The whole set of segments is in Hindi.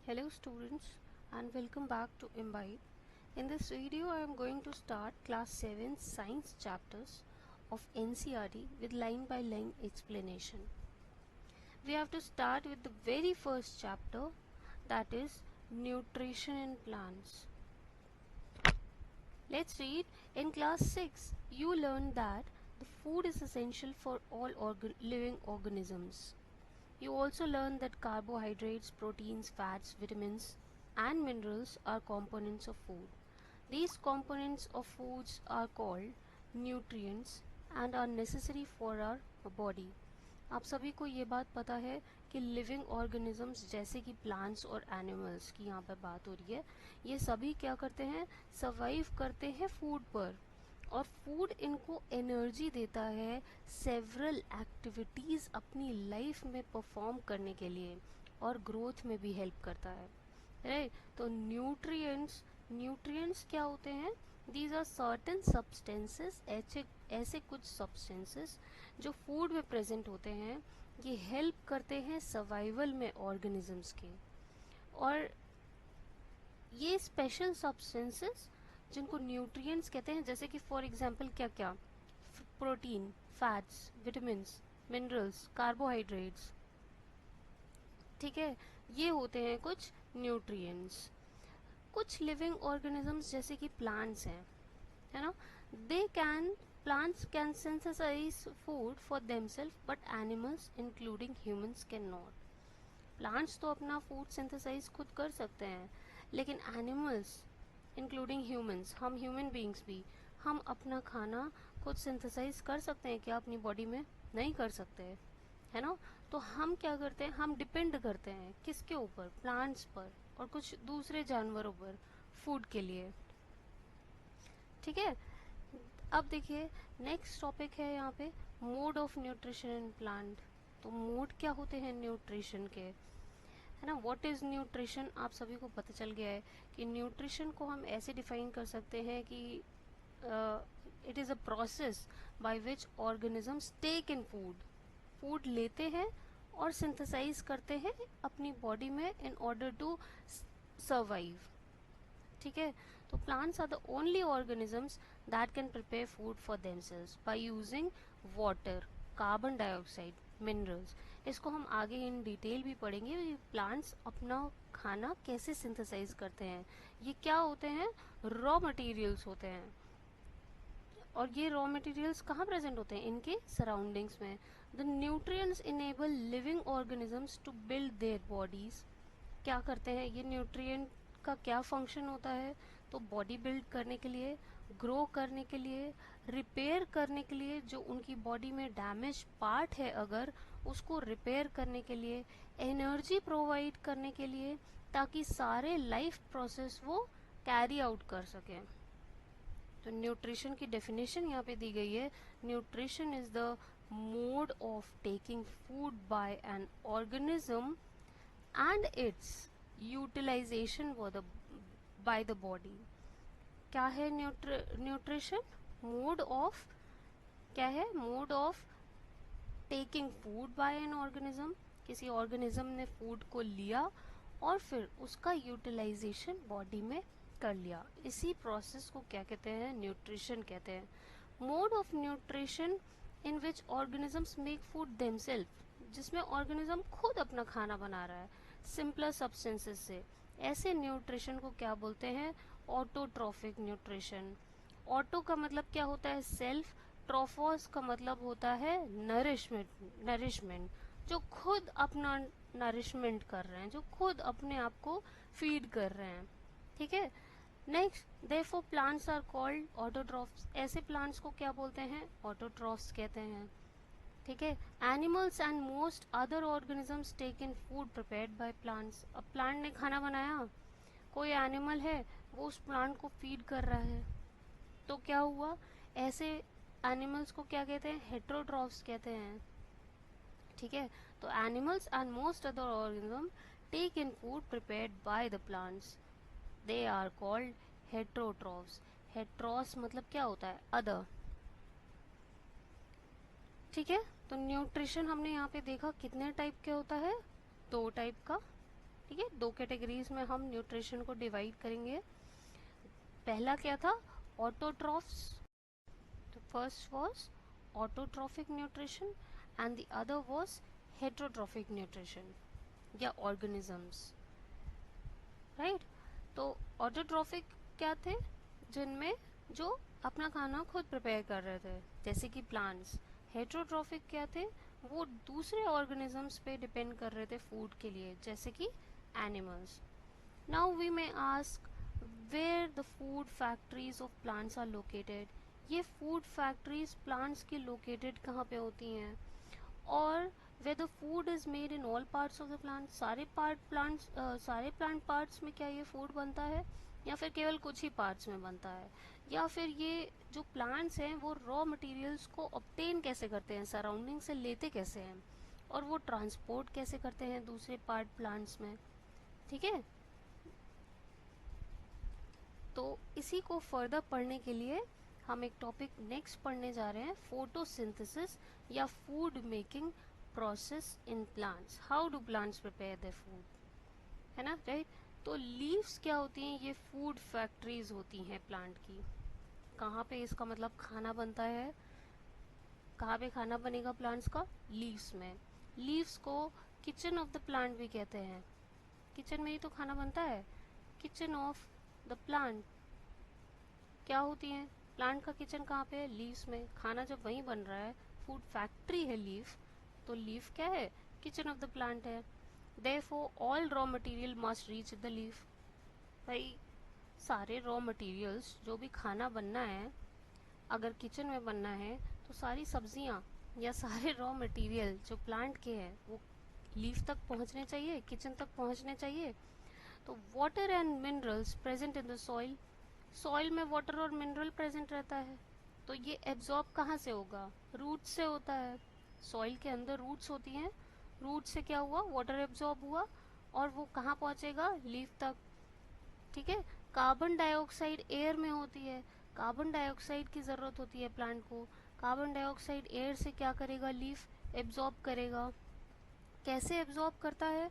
Hello students and welcome back to Imbibe. In this video I am going to start class 7 science chapters of NCERT with line by line explanation. We have to start with the very first chapter, that is nutrition in plants. Let's read. In class 6 you learned that the food is essential for all living organisms. You also learn that carbohydrates, proteins, fats, vitamins, and minerals are components of food. These components of foods are called nutrients and are necessary for our body. आप सभी को ये बात पता है कि लिविंग ऑर्गेनिजम्स जैसे कि प्लांट्स और एनिमल्स की यहाँ पे बात हो रही है, ये सभी क्या करते हैं, सर्वाइव करते हैं फूड पर, और फूड इनको एनर्जी देता है सेवरल एक्टिविटीज़ अपनी लाइफ में परफॉर्म करने के लिए, और ग्रोथ में भी हेल्प करता है, राइट। तो न्यूट्रिएंट्स क्या होते हैं? दीज आर सर्टेन सब्सटेंसेस, ऐसे कुछ सब्सटेंसेस जो फूड में प्रेजेंट होते हैं, ये हेल्प करते हैं सर्वाइवल में ऑर्गेनिजम्स के। और ये स्पेशल सब्सटेंसेस जिनको न्यूट्रिएंट्स कहते हैं, जैसे कि फॉर एग्जांपल क्या क्या, protein, fats, vitamins, minerals, carbohydrates, ठीक है, ये होते हैं कुछ न्यूट्रिएंट्स। कुछ लिविंग ऑर्गेनिजम्स जैसे कि प्लांट्स हैं, है ना, plants can synthesize food for themselves but animals including humans cannot. Plants तो अपना फूड सिंथेसाइज खुद कर सकते हैं, लेकिन एनिमल्स इंक्लूडिंग ह्यूमंस, हम ह्यूमन बीइंग्स भी, हम अपना खाना खुद सिंथेसाइज कर सकते हैं क्या? अपनी बॉडी में नहीं कर सकते, है ना। तो हम क्या करते हैं, हम डिपेंड करते हैं किसके ऊपर? प्लांट्स पर और कुछ दूसरे जानवरों पर फूड के लिए, ठीक है। अब देखिए नेक्स्ट टॉपिक है यहाँ पे mode of nutrition in plant. तो मोड क्या होते हैं न्यूट्रिशन के, है ना। व्हाट इज न्यूट्रिशन, आप सभी को पता चल गया है कि न्यूट्रिशन को हम ऐसे डिफाइन कर सकते हैं कि it is a process by which organisms take in food लेते हैं और सिंथेसाइज करते हैं अपनी बॉडी में इन ऑर्डर टू सर्वाइव, ठीक है। तो plants are the only organisms that can prepare food for themselves by using water, carbon dioxide, minerals. इसको हम आगे इन डिटेल भी पढ़ेंगे, प्लांट्स अपना खाना कैसे सिंथेसाइज करते हैं। ये क्या होते हैं? रॉ मटेरियल्स होते हैं, और ये रॉ मटेरियल्स कहाँ प्रेजेंट होते हैं? इनके सराउंडिंग्स में। The nutrients enable living organisms to build their bodies. क्या करते हैं ये न्यूट्रिएंट का क्या फंक्शन होता है? तो बॉडी बिल्ड करने के लिए, ग्रो करने के लिए, रिपेयर करने के लिए, जो उनकी बॉडी में डैमेज पार्ट है अगर उसको रिपेयर करने के लिए, एनर्जी प्रोवाइड करने के लिए, ताकि सारे लाइफ प्रोसेस वो कैरी आउट कर सकें। तो न्यूट्रिशन की डेफिनेशन यहाँ पे दी गई है, nutrition is the mode of taking food by an organism and its utilization by the body। क्या है न्यूट्रिशन? मोड ऑफ, क्या है? Mode of taking food by an organism, किसी ऑर्गेनिज्म ने फूड को लिया और फिर उसका यूटिलाइजेशन बॉडी में कर लिया, इसी प्रोसेस को क्या कहते हैं? न्यूट्रिशन कहते हैं। Mode of nutrition in which organisms make food themself, जिसमें ऑर्गेनिज्म खुद अपना खाना बना रहा है सिंपलर सब्सटेंसेस से, ऐसे न्यूट्रिशन को क्या बोलते हैं? Autotrophic nutrition. ऑटो का मतलब क्या होता है? सेल्फ। ट्रोफोस का मतलब होता है नरिशमेंट, जो खुद अपना नरिशमेंट कर रहे हैं, जो खुद अपने आप को फीड कर रहे हैं, ठीक है। Next, therefore plants are called autotrophs. ऐसे प्लांट्स को क्या बोलते हैं? ऑटोट्रॉफ्स कहते हैं, ठीक है। Animals and most other organisms take in food prepared by plants. अब प्लांट ने खाना बनाया, कोई एनिमल है वो उस प्लांट को फीड कर रहा है, तो क्या हुआ? ऐसे एनिमल्स को क्या कहते हैं? हेटेरोट्रॉफ्स कहते हैं, ठीक है। तो animals and most other organism take in food prepared by the plants, they are called heterotrophs. Heteros मतलब क्या होता है? अदर, ठीक है। तो न्यूट्रिशन हमने यहाँ पे देखा कितने टाइप के होता है? 2 टाइप का, ठीक है, दो कैटेगरीज में हम न्यूट्रिशन को डिवाइड करेंगे। पहला क्या था, ऑटोट्रॉफ्स। तो first was autotrophic nutrition and the other was heterotrophic nutrition या ऑर्गेनिजम्स, राइट। तो ऑटोट्रॉफिक क्या थे, जिनमें जो अपना खाना खुद प्रिपेयर कर रहे थे, जैसे कि प्लांट्स। हेटरोट्रॉफिक क्या थे, वो दूसरे ऑर्गेनिजम्स पे डिपेंड कर रहे थे फूड के लिए, जैसे कि animals. Now we may ask where the food factories of plants are located. ये फूड फैक्ट्रीज प्लांट्स की लोकेटेड कहाँ पे होती हैं, और whether food is made in all parts of the plant, सारे प्लांट पार्ट्स में क्या ये फूड बनता है, या फिर केवल कुछ ही पार्ट्स में बनता है, या फिर ये जो प्लांट्स हैं वो रॉ मटेरियल्स को ऑब्टेन कैसे करते हैं, सराउंडिंग से लेते कैसे हैं, और वो ट्रांसपोर्ट कैसे करते हैं दूसरे पार्ट प्लांट्स में। ठीक है, तो इसी को फर्दर पढ़ने के लिए हम एक टॉपिक नेक्स्ट पढ़ने जा रहे हैं, फोटोसिंथेसिस या food making process in plants. How do plants prepare their food, है ना, राइट। तो लीव्स क्या होती हैं, ये फूड फैक्ट्रीज होती हैं प्लांट की। कहाँ पे इसका मतलब खाना बनता है, कहाँ पे खाना बनेगा प्लांट्स का, लीव्स में। लीव्स को किचन ऑफ द प्लांट भी कहते हैं, किचन में ही तो खाना बनता है। किचन ऑफ द प्लांट क्या होती हैं, प्लांट का किचन कहाँ पे है, लीव्स में। खाना जब वहीं बन रहा है, फूड फैक्ट्री है लीफ, तो लीफ क्या है, किचन ऑफ द प्लांट है। Therefore all raw material must reach the leaf. भाई सारे रॉ मटेरियल्स, जो भी खाना बनना है, अगर किचन में बनना है, तो सारी सब्जियां या सारे रॉ मटेरियल जो प्लांट के हैं वो लीफ तक पहुंचने चाहिए, किचन तक पहुंचने चाहिए। तो water and minerals present in the soil, soil में वाटर और मिनरल प्रेजेंट रहता है, तो ये एब्जॉर्ब कहाँ से होगा, रूट से होता है। सॉइल के अंदर रूट्स होती हैं, रूट से क्या हुआ, वाटर एब्जॉर्ब हुआ, और वो कहाँ पहुँचेगा, लीफ तक। ठीक है, कार्बन डाइऑक्साइड एयर में होती है, कार्बन डाइऑक्साइड की ज़रूरत होती है प्लांट को। कार्बन डाइऑक्साइड एयर से क्या करेगा, लीफ एब्जॉर्ब करेगा। कैसे एब्जॉर्ब करता है,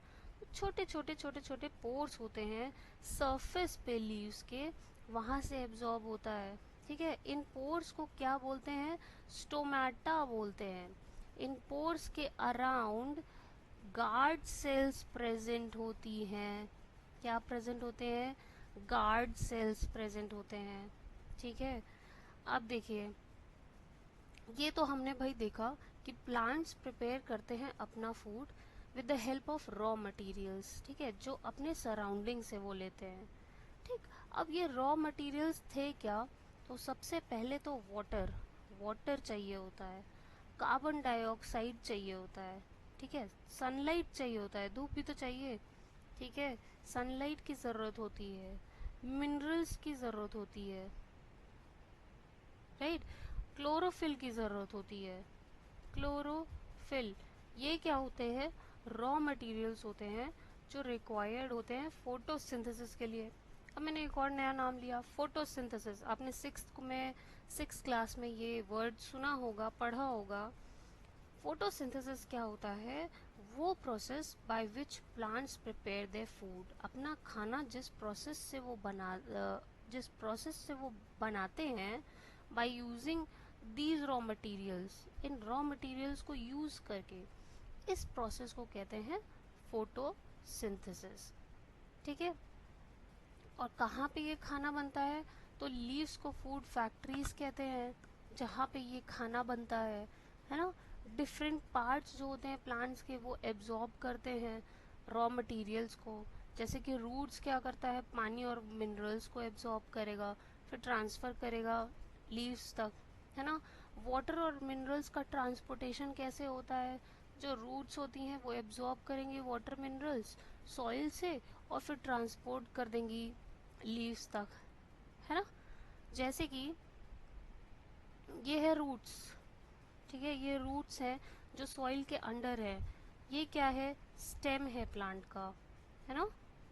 छोटे छोटे छोटे छोटे पोर्स होते हैं सरफेस पे लीव्स के, वहाँ से एब्जॉर्ब होता है। ठीक है, इन पोर्स को क्या बोलते हैं, स्टोमेटा बोलते हैं। इन पोर्स के अराउंड गार्ड सेल्स प्रेजेंट होती हैं। क्या प्रेजेंट होते हैं, गार्ड सेल्स प्रेजेंट होते हैं। ठीक है, अब देखिए, ये तो हमने भाई देखा कि प्लांट्स प्रिपेयर करते हैं अपना food with the help of raw materials, ठीक है, जो अपने सराउंडिंग से वो लेते हैं। ठीक, अब ये रॉ मटेरियल्स थे क्या, तो सबसे पहले तो वाटर, वाटर चाहिए होता है, कार्बन डाइऑक्साइड चाहिए होता है, ठीक है, सनलाइट चाहिए होता है, धूप भी तो चाहिए। ठीक है, सनलाइट की ज़रूरत होती है, मिनरल्स की ज़रूरत होती है, राइट, क्लोरोफिल की ज़रूरत होती है। क्लोरोफिल, ये क्या होते हैं, रॉ मटेरियल्स होते हैं जो रिक्वायर्ड होते हैं फोटोसिंथेसिस के लिए। अब मैंने एक और नया नाम लिया, फोटोसिंथेसिस। आपने सिक्स क्लास में ये वर्ड सुना होगा, पढ़ा होगा। फोटोसिंथेसिस क्या होता है, वो process by which plants prepare their food. अपना खाना जिस प्रोसेस से वो बनाते हैं, by using these raw materials, in raw materials को यूज करके, इस प्रोसेस को कहते हैं फोटोसिंथेसिस। ठीक है, और कहाँ पे ये खाना बनता है, तो लीव्स को फूड फैक्ट्रीज कहते हैं, जहाँ पे ये खाना बनता है ना। डिफरेंट पार्ट्स जो होते हैं प्लांट्स के, वो एब्जॉर्ब करते हैं रॉ मटेरियल्स को। जैसे कि रूट्स क्या करता है, पानी और मिनरल्स को एब्जॉर्ब करेगा, फिर ट्रांसफ़र करेगा लीव्स तक, है ना। वाटर और मिनरल्स का ट्रांसपोर्टेशन कैसे होता है, जो रूट्स होती हैं वो एब्जॉर्ब करेंगी वाटर मिनरल्स सॉइल से, और फिर ट्रांसपोर्ट कर देंगी लीव्स तक, है ना। जैसे कि ये है रूट्स, ठीक है, ये रूट्स हैं जो सॉइल के अंडर है। ये क्या है, स्टेम है प्लांट का, है ना।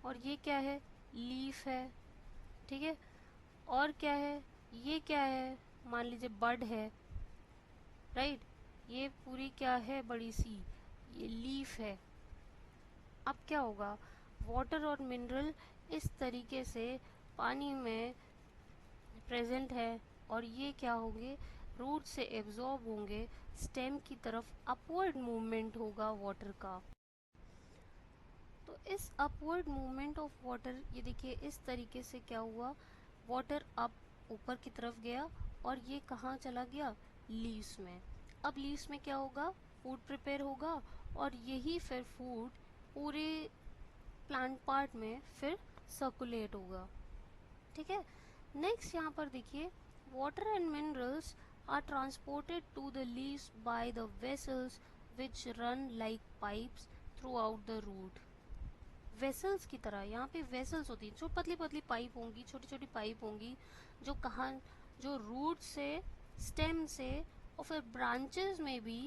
और ये क्या है, लीफ है, ठीक है। और क्या है, ये क्या है, मान लीजिए बड है, राइट। ये पूरी क्या है, बड़ी सी ये लीफ है। अब क्या होगा, वाटर और मिनरल इस तरीके से पानी में प्रेजेंट है और ये क्या होंगे, रूट से एब्जॉर्ब होंगे, स्टेम की तरफ अपवर्ड मूवमेंट होगा वाटर का। तो इस अपवर्ड मूवमेंट ऑफ वाटर, ये देखिए इस तरीके से क्या हुआ, वाटर अप ऊपर की तरफ गया और ये कहाँ चला गया, लीव्स में। अब लीव्स में क्या होगा, फूड प्रिपेयर होगा और यही फिर फूड पूरे प्लांट पार्ट में फिर सर्कुलेट होगा। ठीक है। नेक्स्ट यहाँ पर देखिए, water and minerals are transported to the leaves by the vessels which run like pipes throughout the root. Vessels की तरह, यहाँ पे वेसल्स होती हैं, जो पतली पतली पाइप होंगी, छोटी छोटी पाइप होंगी, जो कहाँ, जो रूट से, स्टेम से और फिर ब्रांचेस में भी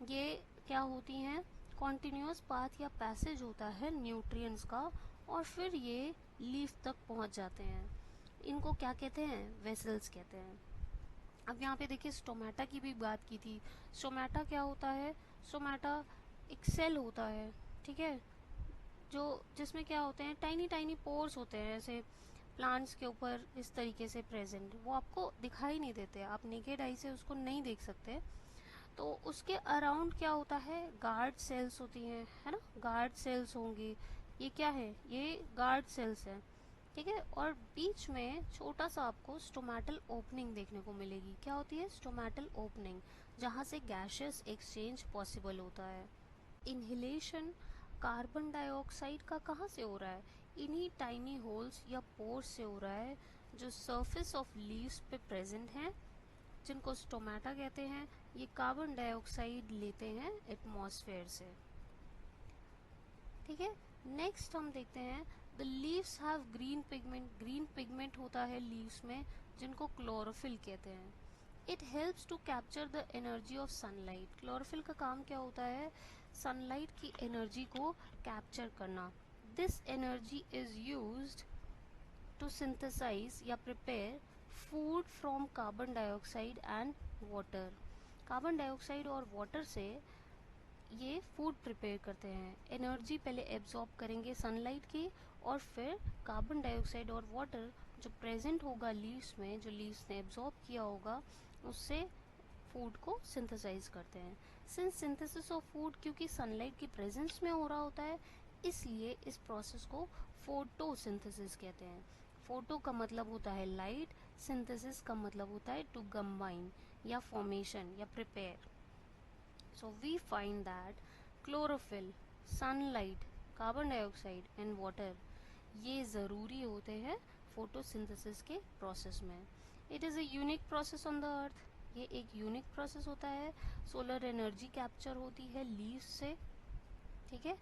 ये क्या होती हैं, कॉन्टिन्यूस पाथ या पैसेज होता है न्यूट्रिएंट्स का और फिर ये लीफ तक पहुंच जाते हैं। इनको क्या कहते हैं, वेसल्स कहते हैं। अब यहाँ पे देखिए स्टोमेटा की भी बात की थी। स्टोमेटा क्या होता है, स्टोमेटा एक सेल होता है, ठीक है, जो जिसमें क्या होते हैं, टाइनी टाइनी पोर्स होते हैं ऐसे प्लांट्स के ऊपर इस तरीके से प्रेजेंट। वो आपको दिखाई नहीं देते, आप नेकेड आई से उसको नहीं देख सकते। तो उसके अराउंड क्या होता है, गार्ड सेल्स होती हैं, है ना, गार्ड सेल्स होंगी। ये क्या है, ये गार्ड सेल्स हैं, ठीक है। और बीच में छोटा सा आपको स्टोमेटल ओपनिंग देखने को मिलेगी। क्या होती है, स्टोमेटल ओपनिंग, जहाँ से गैसेस एक्सचेंज पॉसिबल होता है। इनहेलेशन कार्बन डाइऑक्साइड का कहाँ से हो रहा है, इन्हीं टाइनी होल्स या पोर्स से हो रहा है, जो सरफेस ऑफ लीव्स पे प्रेजेंट हैं, जिनको स्टोमेटा कहते हैं। ये कार्बन डाइऑक्साइड लेते हैं एटमॉस्फेयर से। ठीक है। नेक्स्ट हम देखते हैं, the leaves have green pigment. Green pigment होता है लीव्स में, जिनको क्लोरोफिल कहते हैं। It helps to capture the energy of sunlight. Chlorophyll का काम क्या होता है, सनलाइट की एनर्जी को कैप्चर करना। This energy is used to synthesize या prepare food from carbon dioxide and water. Carbon dioxide और वाटर से ये फूड प्रिपेयर करते हैं। एनर्जी पहले एब्जॉर्ब करेंगे सनलाइट की और फिर कार्बन डाइऑक्साइड और वाटर जो प्रेजेंट होगा लीव्स में, जो लीव्स ने एब्जॉर्ब किया होगा, उससे फूड को सिंथेसाइज करते हैं। सिंस सिंथेसिस ऑफ फूड क्योंकि सनलाइट की प्रेजेंस में हो रहा होता है, इसलिए इस प्रोसेस को फोटोसिंथेसिस कहते हैं। फोटो का मतलब होता है लाइट, सिंथेसिस का मतलब होता है टू कंबाइन या फॉर्मेशन या prepare. So we find that chlorophyll, sunlight, carbon dioxide and water ये ज़रूरी होते हैं फोटोसिंथेसिस के प्रोसेस में। It is a unique process on the earth. ये एक यूनिक प्रोसेस होता है। सोलर एनर्जी कैप्चर होती है लीव्स से, ठीक है,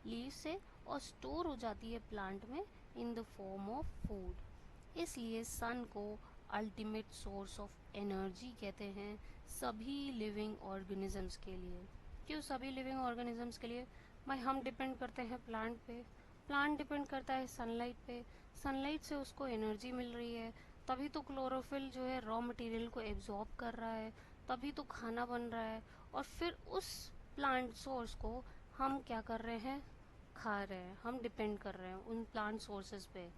लीव्स से, और स्टोर हो जाती है प्लांट में in the form of food. इसलिए सन को अल्टीमेट सोर्स ऑफ एनर्जी कहते हैं सभी लिविंग ऑर्गेनिजम्स के लिए। क्यों सभी लिविंग ऑर्गेनिजम्स के लिए, भाई हम डिपेंड करते हैं प्लांट पे, प्लांट डिपेंड करता है सनलाइट पे, सनलाइट से उसको एनर्जी मिल रही है, तभी तो क्लोरोफिल जो है रॉ मटेरियल को एब्जॉर्ब कर रहा है, तभी तो खाना बन रहा है, और फिर उस प्लांट सोर्स को हम क्या कर रहे हैं, खा रहे हैं, हम डिपेंड कर रहे हैं उन प्लांट सोर्सेज पे।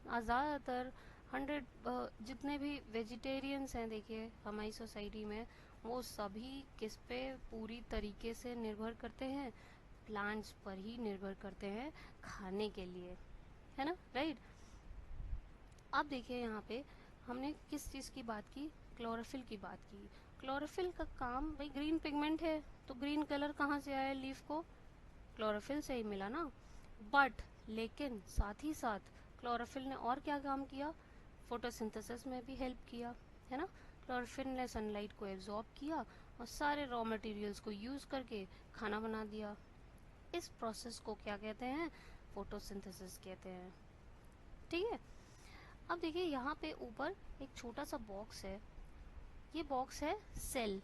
ज़्यादातर 100 जितने भी वेजिटेरियंस हैं देखिए हमारी सोसाइटी में, वो सभी किस पे पूरी तरीके से निर्भर करते हैं, प्लांट्स पर ही निर्भर करते हैं खाने के लिए, है ना, राइट। अब देखिए यहाँ पे हमने किस चीज़ की बात की, क्लोरोफिल की बात की। क्लोरोफिल का काम, भाई ग्रीन पिगमेंट है तो ग्रीन कलर कहाँ से आया लीफ को, क्लोरोफिल से ही मिला ना। बट लेकिन साथ ही साथ क्लोरोफिल ने और क्या काम किया, फोटोसिंथेसिस में भी हेल्प किया, है ना। क्लोरोफिल ने सनलाइट को एब्जॉर्ब किया और सारे रॉ मटेरियल्स को यूज़ करके खाना बना दिया। इस प्रोसेस को क्या कहते हैं, फोटोसिंथेसिस कहते हैं। ठीक है। अब देखिए यहाँ पे ऊपर एक छोटा सा बॉक्स है, ये बॉक्स है सेल,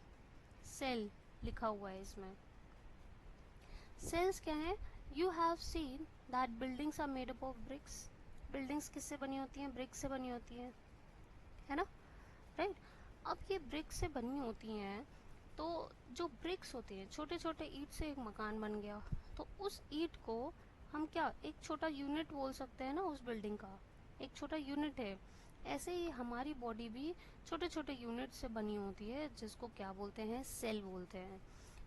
सेल लिखा हुआ है इसमें। सेल्स क्या है, you have seen that buildings are made up of bricks. Buildings किससे बनी होती हैं, ब्रिक्स से बनी होती हैं, है ना, राइट। अब ये ब्रिक्स से बनी होती हैं, तो जो ब्रिक्स होते हैं, छोटे छोटे ईंट से एक मकान बन गया, तो उस ईंट को हम क्या एक छोटा यूनिट बोल सकते हैं ना उस बिल्डिंग का, एक छोटा यूनिट है। ऐसे ही हमारी बॉडी भी छोटे छोटे यूनिट से बनी होती है, जिसको क्या बोलते हैं, सेल बोलते हैं।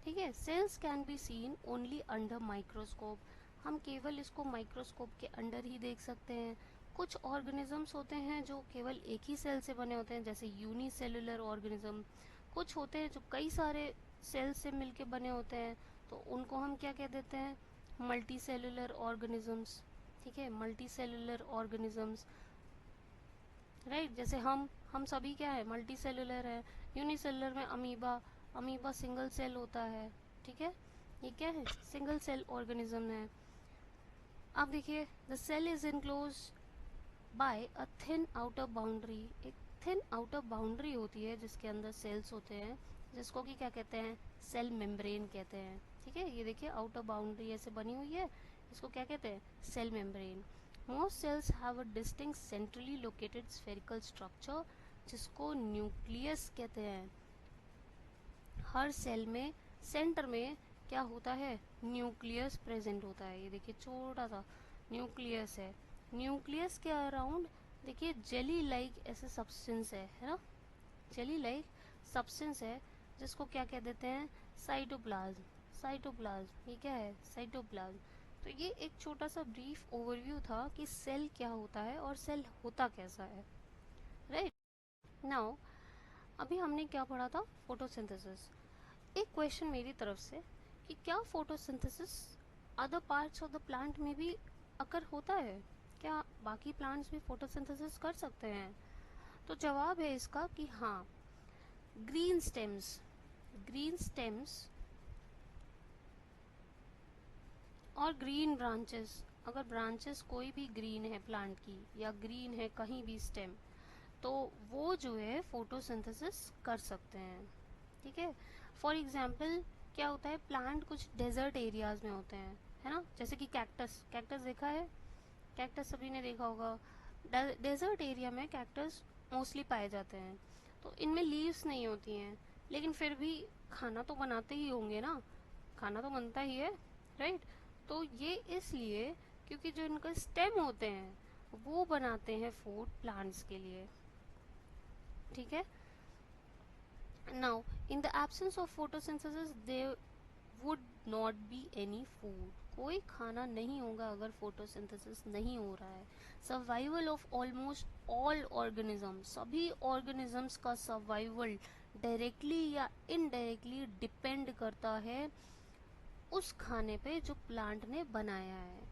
ठीक है, cells can be seen only under microscope, हम केवल इसको माइक्रोस्कोप के अंडर ही देख सकते हैं। कुछ ऑर्गेनिजम्स होते हैं जो केवल एक ही सेल से बने होते हैं, जैसे यूनिसेलुलर ऑर्गेनिज्म। कुछ होते हैं जो कई सारे सेल से मिलके बने होते हैं, तो उनको हम क्या कह देते हैं, मल्टी सेलुलर ऑर्गेनिजम्स। ठीक है, मल्टी सेलुलर ऑर्गेनिजम्स, राइट। जैसे हम सभी क्या है, मल्टी सेलुलर है। यूनिसेलुलर में अमीबा, अमीबा सिंगल सेल होता है। ठीक है, ये क्या है, सिंगल सेल ऑर्गेनिज्म है। अब देखिए, the cell is enclose by a thin outer boundary, एक थिन आउटर बाउंड्री होती है जिसके अंदर सेल्स होते हैं, जिसको कि क्या कहते हैं, सेल मेम्ब्रेन कहते हैं। ठीक है, ये देखिए आउटर बाउंड्री ऐसे बनी हुई है, इसको क्या कहते हैं, cell membrane. Most cells have a distinct centrally located spherical structure, जिसको न्यूक्लियस कहते हैं। हर सेल में सेंटर में क्या होता है, न्यूक्लियस प्रेजेंट होता है। ये देखिए छोटा सा न्यूक्लियस है। न्यूक्लियस के अराउंड देखिए जेली लाइक ऐसे सब्सटेंस है ना, जेली लाइक सब्सटेंस है, जिसको क्या कह देते हैं, साइटोप्लाज्म। साइटोप्लाज्म, ये क्या है, साइटोप्लाज्म। तो ये एक छोटा सा ब्रीफ ओवरव्यू था कि सेल क्या होता है और सेल होता कैसा है, राइट। नाउ अभी हमने क्या पढ़ा था, फोटोसिंथेसिस। एक क्वेश्चन मेरी तरफ से कि क्या photosynthesis other parts of the plant में भी अकर होता है, क्या बाकी प्लांट्स भी फोटोसिंथेसिस कर सकते हैं? तो जवाब है इसका कि हाँ। ग्रीन स्टेम्स, ग्रीन स्टेम्स और ग्रीन ब्रांचेस, अगर ब्रांचेस कोई भी ग्रीन है प्लांट की या ग्रीन है कहीं भी स्टेम, तो वो जो है फोटोसिंथेसिस कर सकते हैं। ठीक है, फॉर एग्जाम्पल क्या होता है, प्लांट कुछ डेजर्ट एरियाज में होते हैं, है ना, जैसे कि कैक्टस। कैक्टस देखा है, कैक्टस सभी ने देखा होगा। डेजर्ट एरिया में कैक्टस मोस्टली पाए जाते हैं, तो इनमें लीव्स नहीं होती हैं, लेकिन फिर भी खाना तो बनाते ही होंगे ना, खाना तो बनता ही है, राइट। तो ये इसलिए क्योंकि जो इनका स्टेम होते हैं वो बनाते हैं फूड प्लांट्स के लिए। ठीक है, now in the absence of photosynthesis there would not be any food, कोई खाना नहीं होगा अगर फोटोसिंथेसिस नहीं हो रहा है। Survival of almost all organism, सभी ऑर्गेनिजम्स का सर्वाइवल डायरेक्टली या इनडायरेक्टली डिपेंड करता है उस खाने पे जो प्लांट ने बनाया है।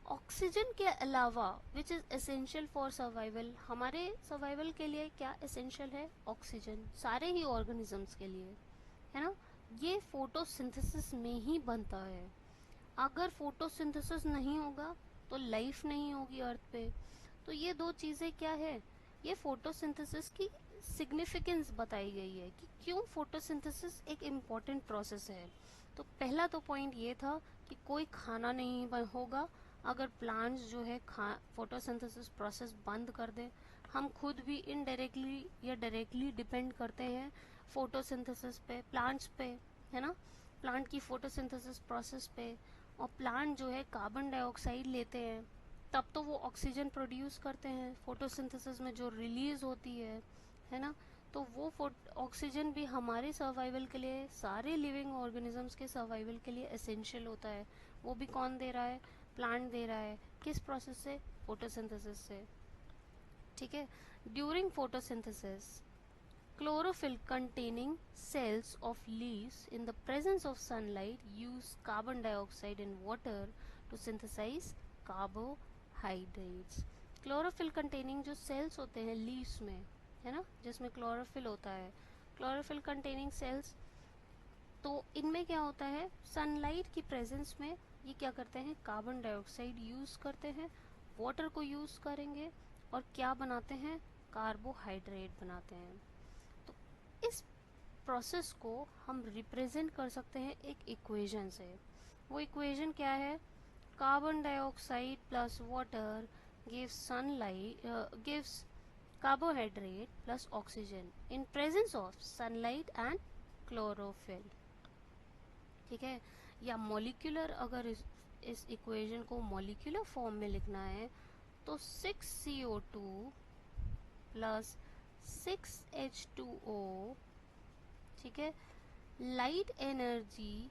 ऑक्सीजन के अलावा which is essential for survival, हमारे सर्वाइवल के लिए क्या एसेंशियल है, ऑक्सीजन, सारे ही ऑर्गेनिजम्स के लिए, है ना, ये फोटोसिंथेसिस में ही बनता है। अगर फोटोसिंथेसिस नहीं होगा तो लाइफ नहीं होगी अर्थ पे। तो ये दो चीज़ें क्या है, ये फोटोसिंथेसिस की सिग्निफिकेंस बताई गई है कि क्यों फोटोसिंथेसिस एक इम्पॉर्टेंट प्रोसेस है। तो पहला तो पॉइंट ये था कि कोई खाना नहीं होगा अगर प्लांट्स जो है फोटोसिंथेसिस प्रोसेस बंद कर दे। हम खुद भी इनडायरेक्टली या डायरेक्टली डिपेंड करते हैं फोटोसिंथेसिस पे, प्लांट्स पे, है ना, प्लांट की फोटोसिंथेसिस प्रोसेस पे। और प्लांट जो है कार्बन डाइऑक्साइड लेते हैं, तब तो वो ऑक्सीजन प्रोड्यूस करते हैं फोटोसिंथेसिस में जो रिलीज होती है ना। तो वो ऑक्सीजन भी हमारे सर्वाइवल के लिए, सारे लिविंग ऑर्गेनिजम्स के सर्वाइवल के लिए एसेंशियल होता है। वो भी कौन दे रहा है, प्लांट दे रहा है। किस प्रोसेस से, फोटोसिंथेसिस से। ठीक है, during photosynthesis chlorophyll containing cells of leaves in the presence of sunlight use carbon dioxide and water to synthesize carbohydrates। chlorophyll containing जो cells होते हैं leaves में, है ना, जिसमें chlorophyll होता है, chlorophyll containing cells, तो इनमें क्या होता है, सनलाइट की प्रेजेंस में ये क्या करते हैं, कार्बन डाइऑक्साइड यूज़ करते हैं, वाटर को यूज़ करेंगे और क्या बनाते हैं, कार्बोहाइड्रेट बनाते हैं। तो इस प्रोसेस को हम रिप्रेजेंट कर सकते हैं एक इक्वेशन से। वो इक्वेशन क्या है, carbon dioxide plus water gives sunlight gives carbohydrate plus oxygen in presence of sunlight and chlorophyll. ठीक है, या मॉलिक्यूलर अगर इस इक्वेशन को मॉलिक्यूलर फॉर्म में लिखना है तो 6CO2 प्लस 6H2O, ठीक है, लाइट एनर्जी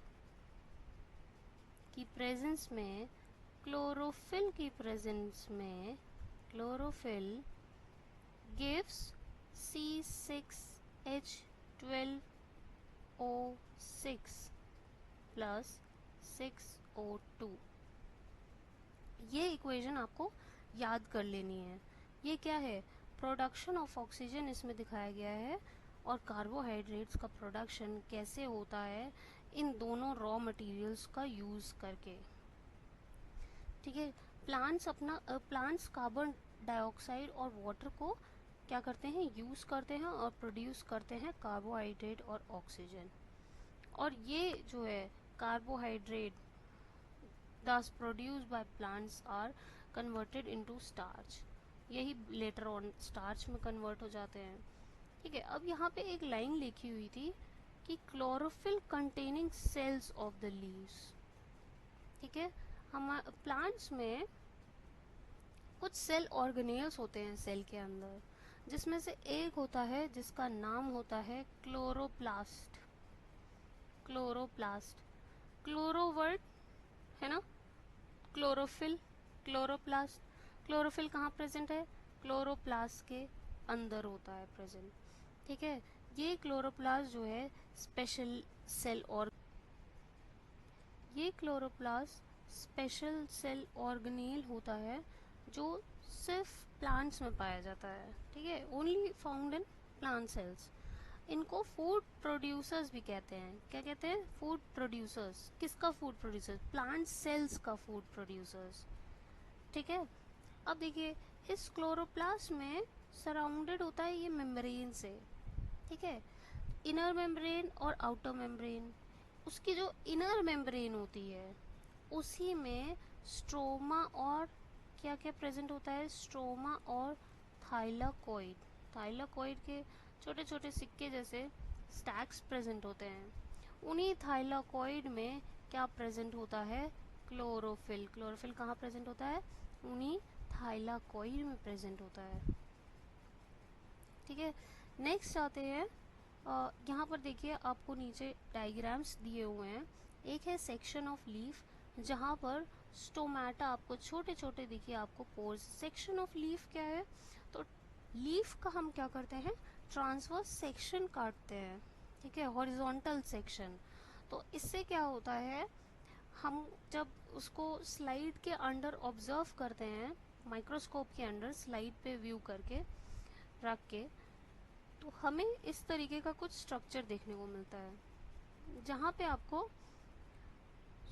की प्रेजेंस में, क्लोरोफिल की प्रेजेंस में, chlorophyll gives C6H12O6 plus 6O2। ये इक्वेशन आपको याद कर लेनी है। ये क्या है? प्रोडक्शन ऑफ ऑक्सीजन इसमें दिखाया गया है और कार्बोहाइड्रेट्स का प्रोडक्शन कैसे होता है इन दोनों रॉ मटेरियल्स का यूज़ करके, ठीक है। प्लांट्स कार्बन डाइऑक्साइड और वाटर को क्या करते हैं? यूज़ करते हैं और प्रोड्यूस करते हैं कार्बोहाइड्रेट और ऑक्सीजन। और ये जो है carbohydrate thus produced by plants are converted into starch, यही लेटर ऑन स्टार्च में कन्वर्ट हो जाते हैं, ठीक है। अब यहाँ पे एक लाइन लिखी हुई थी कि chlorophyll containing cells of the leaves, ठीक है। हम प्लांट्स में कुछ सेल ऑर्गेनेल्स होते हैं सेल के अंदर, जिसमें से एक होता है जिसका नाम होता है क्लोरोप्लास्ट। क्लोरो वर्ड है ना, क्लोरोफिल, क्लोरोप्लास्ट। क्लोरोफिल कहाँ प्रेजेंट है? क्लोरोप्लास्ट के अंदर होता है प्रेजेंट, ठीक है। ये क्लोरोप्लास्ट जो है स्पेशल सेल ऑर्गेनेल होता है जो सिर्फ प्लांट्स में पाया जाता है, ठीक है, only found in plant cells. इनको फूड प्रोड्यूसर्स भी कहते हैं। क्या कहते हैं? Food producers. किसका फूड प्रोड्यूसर्स? प्लांट सेल्स का फूड प्रोड्यूसर्स, ठीक है। अब देखिए इस क्लोरोप्लास्ट में सराउंडेड होता है ये मेम्ब्रेन से, ठीक है, इनर मेम्ब्रेन और आउटर मेम्ब्रेन। उसकी जो इनर मेम्ब्रेन होती है उसी में स्ट्रोमा और क्या क्या प्रेजेंट होता है? स्ट्रोमा और थाइलाकोइड के छोटे छोटे सिक्के जैसे स्टैक्स प्रेजेंट होते हैं। उन्हीं थाइलाकोइड में क्या प्रेजेंट होता है? क्लोरोफिल कहाँ प्रेजेंट होता है? उन्हीं थाइलाकोइड में प्रेजेंट होता है, ठीक है। नेक्स्ट आते हैं, यहाँ पर देखिए आपको नीचे डायग्राम्स दिए हुए हैं। एक है सेक्शन ऑफ लीफ, जहाँ पर स्टोमेटा आपको छोटे छोटे देखिए आपको पोर्स। सेक्शन ऑफ लीफ क्या है? तो लीफ का हम क्या करते हैं? ट्रांसवर्स सेक्शन काटते हैं, ठीक है, हॉरिजॉन्टल सेक्शन। तो इससे क्या होता है, हम जब उसको स्लाइड के अंडर ऑब्जर्व करते हैं, माइक्रोस्कोप के अंडर स्लाइड पे व्यू करके रख के, तो हमें इस तरीके का कुछ स्ट्रक्चर देखने को मिलता है, जहाँ पे आपको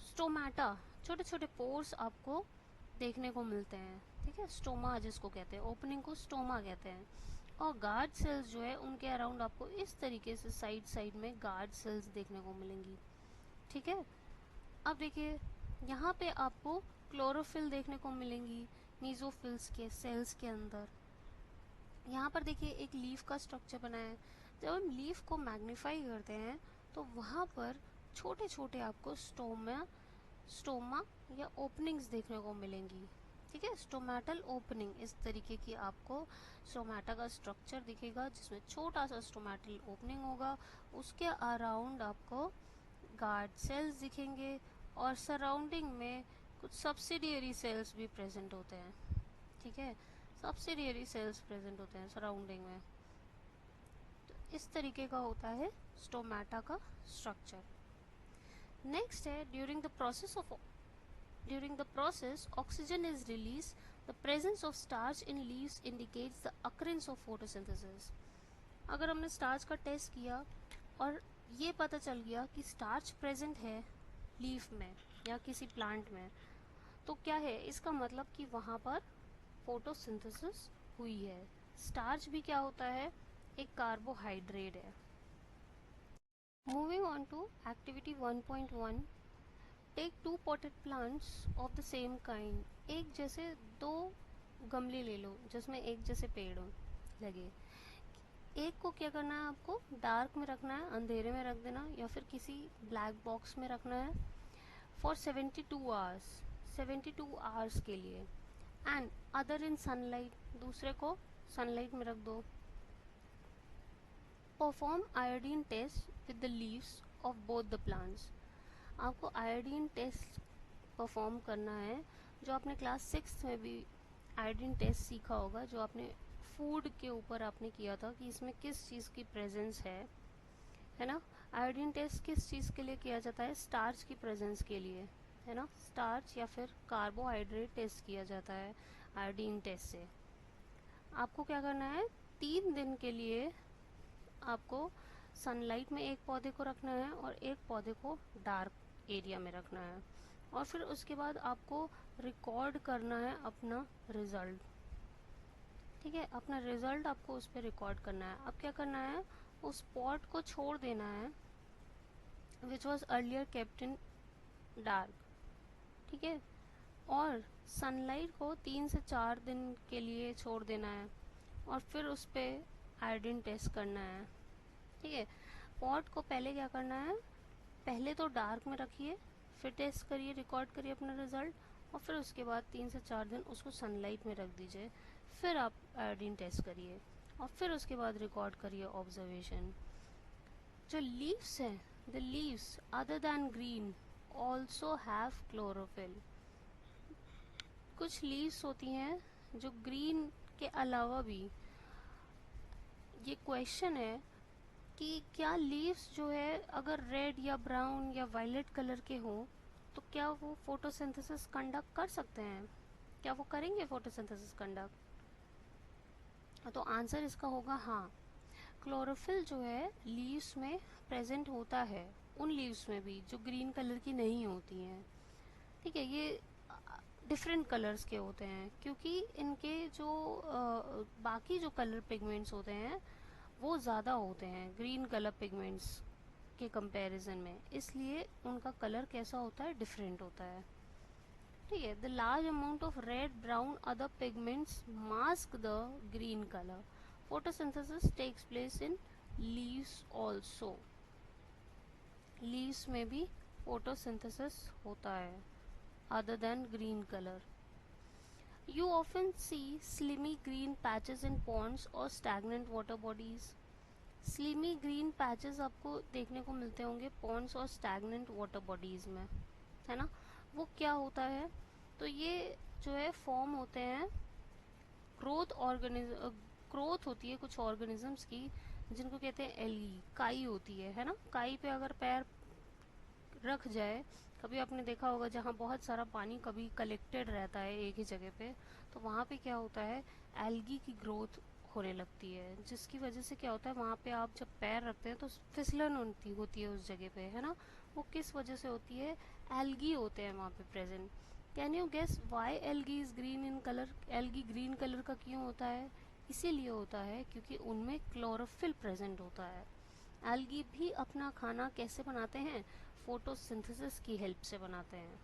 स्टोमेटा, छोटे छोटे पोर्स आपको देखने को मिलते हैं, ठीक है। स्टोमा जिसको कहते हैं, ओपनिंग को स्टोमा कहते हैं। और गार्ड सेल्स जो है उनके अराउंड आपको इस तरीके से साइड में गार्ड सेल्स देखने को मिलेंगी, ठीक है। अब देखिए यहाँ पे आपको क्लोरोफिल देखने को मिलेंगी मीजोफिल्स के सेल्स के अंदर। यहाँ पर देखिए एक लीफ का स्ट्रक्चर बना है। जब हम लीफ को मैग्नीफाई करते हैं तो वहाँ पर छोटे छोटे आपको स्टोमा या ओपनिंग्स देखने को मिलेंगी, ठीक है। स्टोमेटल ओपनिंग, इस तरीके की आपको स्टोमेटा का स्ट्रक्चर दिखेगा जिसमें छोटा सा स्टोमेटल ओपनिंग होगा। उसके अराउंड आपको गार्ड सेल्स दिखेंगे और सराउंडिंग में कुछ सब्सिडियरी सेल्स भी प्रेजेंट होते हैं, ठीक है। सब्सिडियरी सेल्स प्रेजेंट होते हैं सराउंडिंग में। तो इस तरीके का होता है स्टोमेटा का स्ट्रक्चर। नेक्स्ट है during the process oxygen is release. The presence of starch in leaves indicates the occurrence of photosynthesis. अगर हमने स्टार्च का टेस्ट किया और ये पता चल गया कि स्टार्च प्रेजेंट है लीफ में या किसी प्लांट में, तो क्या है इसका मतलब कि वहाँ पर फोटोसिंथेसिस हुई है। स्टार्च भी क्या होता है? एक कार्बोहाइड्रेट है। Moving on to activity 1.1, take 2 potted plants of the same kind. एक जैसे 2 गमले ले लो जिसमें एक जैसे पेड़ हो लगे। एक को क्या करना है? आपको डार्क में रखना है, अंधेरे में रख देना या फिर किसी ब्लैक बॉक्स में रखना है फॉर 72 आवर्स। 72 आवर्स के लिए, एंड अदर इन सनलाइट, दूसरे को सनलाइट में रख दो। Perform iodine test with the leaves of both the plants. आपको आयोडीन टेस्ट परफॉर्म करना है, जो आपने क्लास 6 में भी आयोडीन टेस्ट सीखा होगा, जो आपने फूड के ऊपर आपने किया था कि इसमें किस चीज़ की प्रेजेंस है ना। आयोडीन टेस्ट किस चीज़ के लिए किया जाता है? स्टार्च की प्रेजेंस के लिए, है ना। स्टार्च या फिर कार्बोहाइड्रेट टेस्ट किया जाता है आयोडीन टेस्ट से। आपको क्या करना है, 3 दिन के लिए आपको सनलाइट में एक पौधे को रखना है और एक पौधे को डार्क एरिया में रखना है, और फिर उसके बाद आपको रिकॉर्ड करना है अपना रिजल्ट। ठीक है, अपना रिजल्ट आपको उस पर रिकॉर्ड करना है। अब क्या करना है, उस पॉट को छोड़ देना है which was earlier kept in dark. ठीक है, और सनलाइट को 3 से 4 दिन के लिए छोड़ देना है, और फिर उस पर आयोडीन टेस्ट करना है। ठीक है, पॉट को पहले क्या करना है, पहले तो डार्क में रखिए, फिर टेस्ट करिए, रिकॉर्ड करिए अपना रिजल्ट, और फिर उसके बाद 3 से 4 दिन उसको सनलाइट में रख दीजिए, फिर आप आयोडीन टेस्ट करिए, और फिर उसके बाद रिकॉर्ड करिए ऑब्जर्वेशन। जो लीव्स हैं, the leaves other than green also have chlorophyll. कुछ लीव्स होती हैं जो ग्रीन के अलावा भी, ये क्वेश्चन है कि क्या लीव्स जो है अगर रेड या ब्राउन या वायलेट कलर के हों तो क्या वो फोटोसिंथेसिस कंडक्ट कर सकते हैं? क्या वो करेंगे फोटोसिंथेसिस कंडक्ट? तो आंसर इसका होगा हाँ। क्लोरोफिल जो है लीव्स में प्रेजेंट होता है, उन लीव्स में भी जो ग्रीन कलर की नहीं होती हैं। ठीक है, ये डिफरेंट कलर्स के होते हैं, क्योंकि इनके जो बाकी जो कलर पिगमेंट्स होते हैं वो ज़्यादा होते हैं ग्रीन कलर पिगमेंट्स के कंपैरिजन में, इसलिए उनका कलर कैसा होता है, डिफरेंट होता है। ठीक है, the large amount of red brown other pigments mask the green colour. Photosynthesis takes place in leaves also. Leaves में भी फोटोसिंथेसिस होता है other than green colour. You often see slimy green patches in ponds or stagnant water bodies. Slimy green patches आपको देखने को मिलते होंगे पॉन्ड्स और स्टैगनेंट वाटर बॉडीज में, है ना। वो क्या होता है, तो ये जो है फॉर्म होते हैं ग्रोथ होती है कुछ ऑर्गेनिजम्स की, जिनको कहते हैं एल्गी, काई होती है ना। काई पे अगर पैर रख जाए, कभी आपने देखा होगा जहाँ बहुत सारा पानी कभी कलेक्टेड रहता है एक ही जगह पे, तो वहाँ पे क्या होता है, एल्गी की ग्रोथ होने लगती है, जिसकी वजह से क्या होता है, वहाँ पे आप जब पैर रखते हैं तो फिसलन होती है उस जगह पे, है ना। वो किस वजह से होती है, एल्गी होते हैं वहाँ पे present. Can you guess why algae is green in colour? Algae green colour का क्यों होता है? इसीलिए होता है क्योंकि उनमें क्लोरोफिल प्रेजेंट होता है। एल्गी भी अपना खाना कैसे बनाते हैं, फोटोसिंथेसिस की हेल्प से बनाते हैं।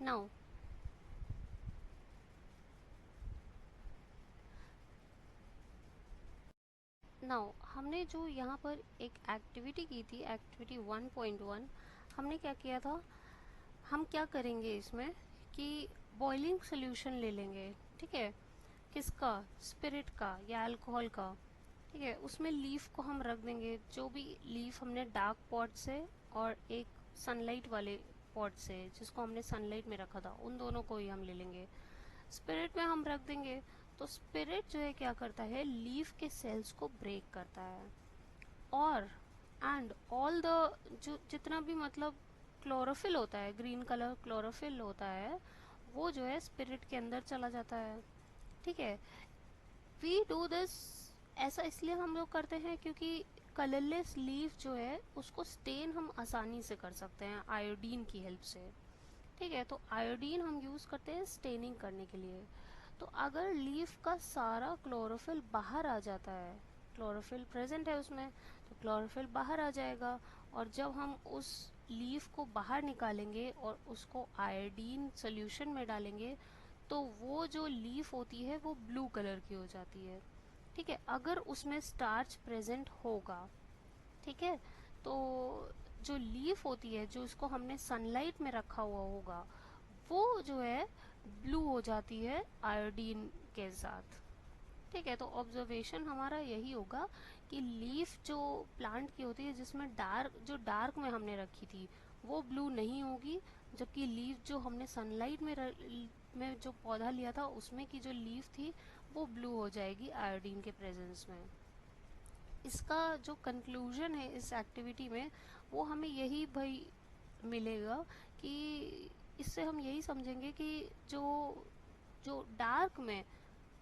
नाउ हमने जो यहाँ पर एक एक्टिविटी की थी, एक्टिविटी 1.1, हमने क्या किया था, हम क्या करेंगे इसमें कि बॉइलिंग सोल्यूशन ले लेंगे। ठीक है, किसका, स्पिरिट का या अल्कोहल का। ठीक है, उसमें लीफ को हम रख देंगे, जो भी लीफ हमने डार्क पॉट से और एक सनलाइट वाले पॉट से जिसको हमने सनलाइट में रखा था, उन दोनों को ही हम ले लेंगे, स्पिरिट में हम रख देंगे। तो स्पिरिट जो है क्या करता है, लीफ के सेल्स को ब्रेक करता है, और एंड ऑल द जो जितना भी मतलब क्लोरोफिल होता है, ग्रीन कलर क्लोरोफिल होता है, वो जो है स्पिरिट के अंदर चला जाता है। ठीक है, वी डू दिस, ऐसा इसलिए हम लोग करते हैं क्योंकि कलरलेस लीफ जो है उसको स्टेन हम आसानी से कर सकते हैं आयोडीन की हेल्प से। ठीक है, तो आयोडीन हम यूज़ करते हैं स्टेनिंग करने के लिए। तो अगर लीफ का सारा क्लोरोफिल बाहर आ जाता है, क्लोरोफिल प्रेजेंट है उसमें, तो क्लोरोफिल बाहर आ जाएगा, और जब हम उस लीफ को बाहर निकालेंगे और उसको आयोडीन सोल्यूशन में डालेंगे, तो वो जो लीफ होती है वो ब्लू कलर की हो जाती है। ठीक है, अगर उसमें स्टार्च प्रेजेंट होगा। ठीक है, तो जो लीफ होती है, जो इसको हमने सनलाइट में रखा हुआ होगा, वो जो है ब्लू हो जाती है आयोडीन के साथ। ठीक है, तो ऑब्जर्वेशन हमारा यही होगा कि लीफ जो प्लांट की होती है, जिसमें डार्क में हमने रखी थी, वो ब्लू नहीं होगी, जबकि लीफ जो हमने सनलाइट में जो पौधा लिया था उसमें की जो लीफ थी वो ब्लू हो जाएगी आयोडीन के प्रेजेंस में। इसका जो कंक्लूजन है इस एक्टिविटी में, वो हमें यही भाई मिलेगा कि इससे हम यही समझेंगे कि जो जो डार्क में,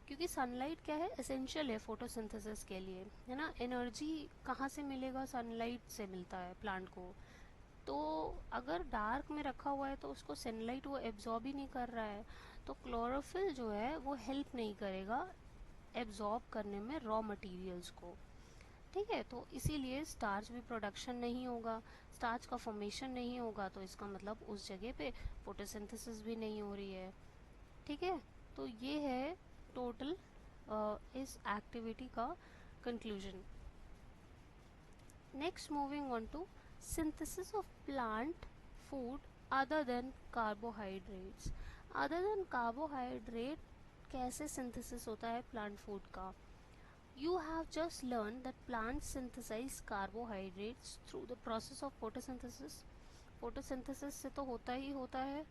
क्योंकि सनलाइट क्या है, एसेंशियल है फोटोसिंथेसिस के लिए, है ना। एनर्जी कहाँ से मिलेगा, सनलाइट से मिलता है प्लांट को। तो अगर डार्क में रखा हुआ है तो उसको सनलाइट वो एब्जॉर्ब ही नहीं कर रहा है, तो क्लोरोफिल जो है वो हेल्प नहीं करेगा एब्जॉर्ब करने में रॉ मटेरियल्स को। ठीक है, तो इसीलिए स्टार्च भी प्रोडक्शन नहीं होगा, स्टार्च का फॉर्मेशन नहीं होगा, तो इसका मतलब उस जगह पे फोटोसिंथेसिस भी नहीं हो रही है। ठीक है, तो ये है टोटल इस एक्टिविटी का conclusion. Next, moving on to synthesis of plant food other than carbohydrates. Other than carbohydrate कैसे सिंथेसिस होता है प्लांट फूड का। You have just learned that plants synthesize carbohydrates through the process of photosynthesis. photosynthesis से तो होता ही होता है।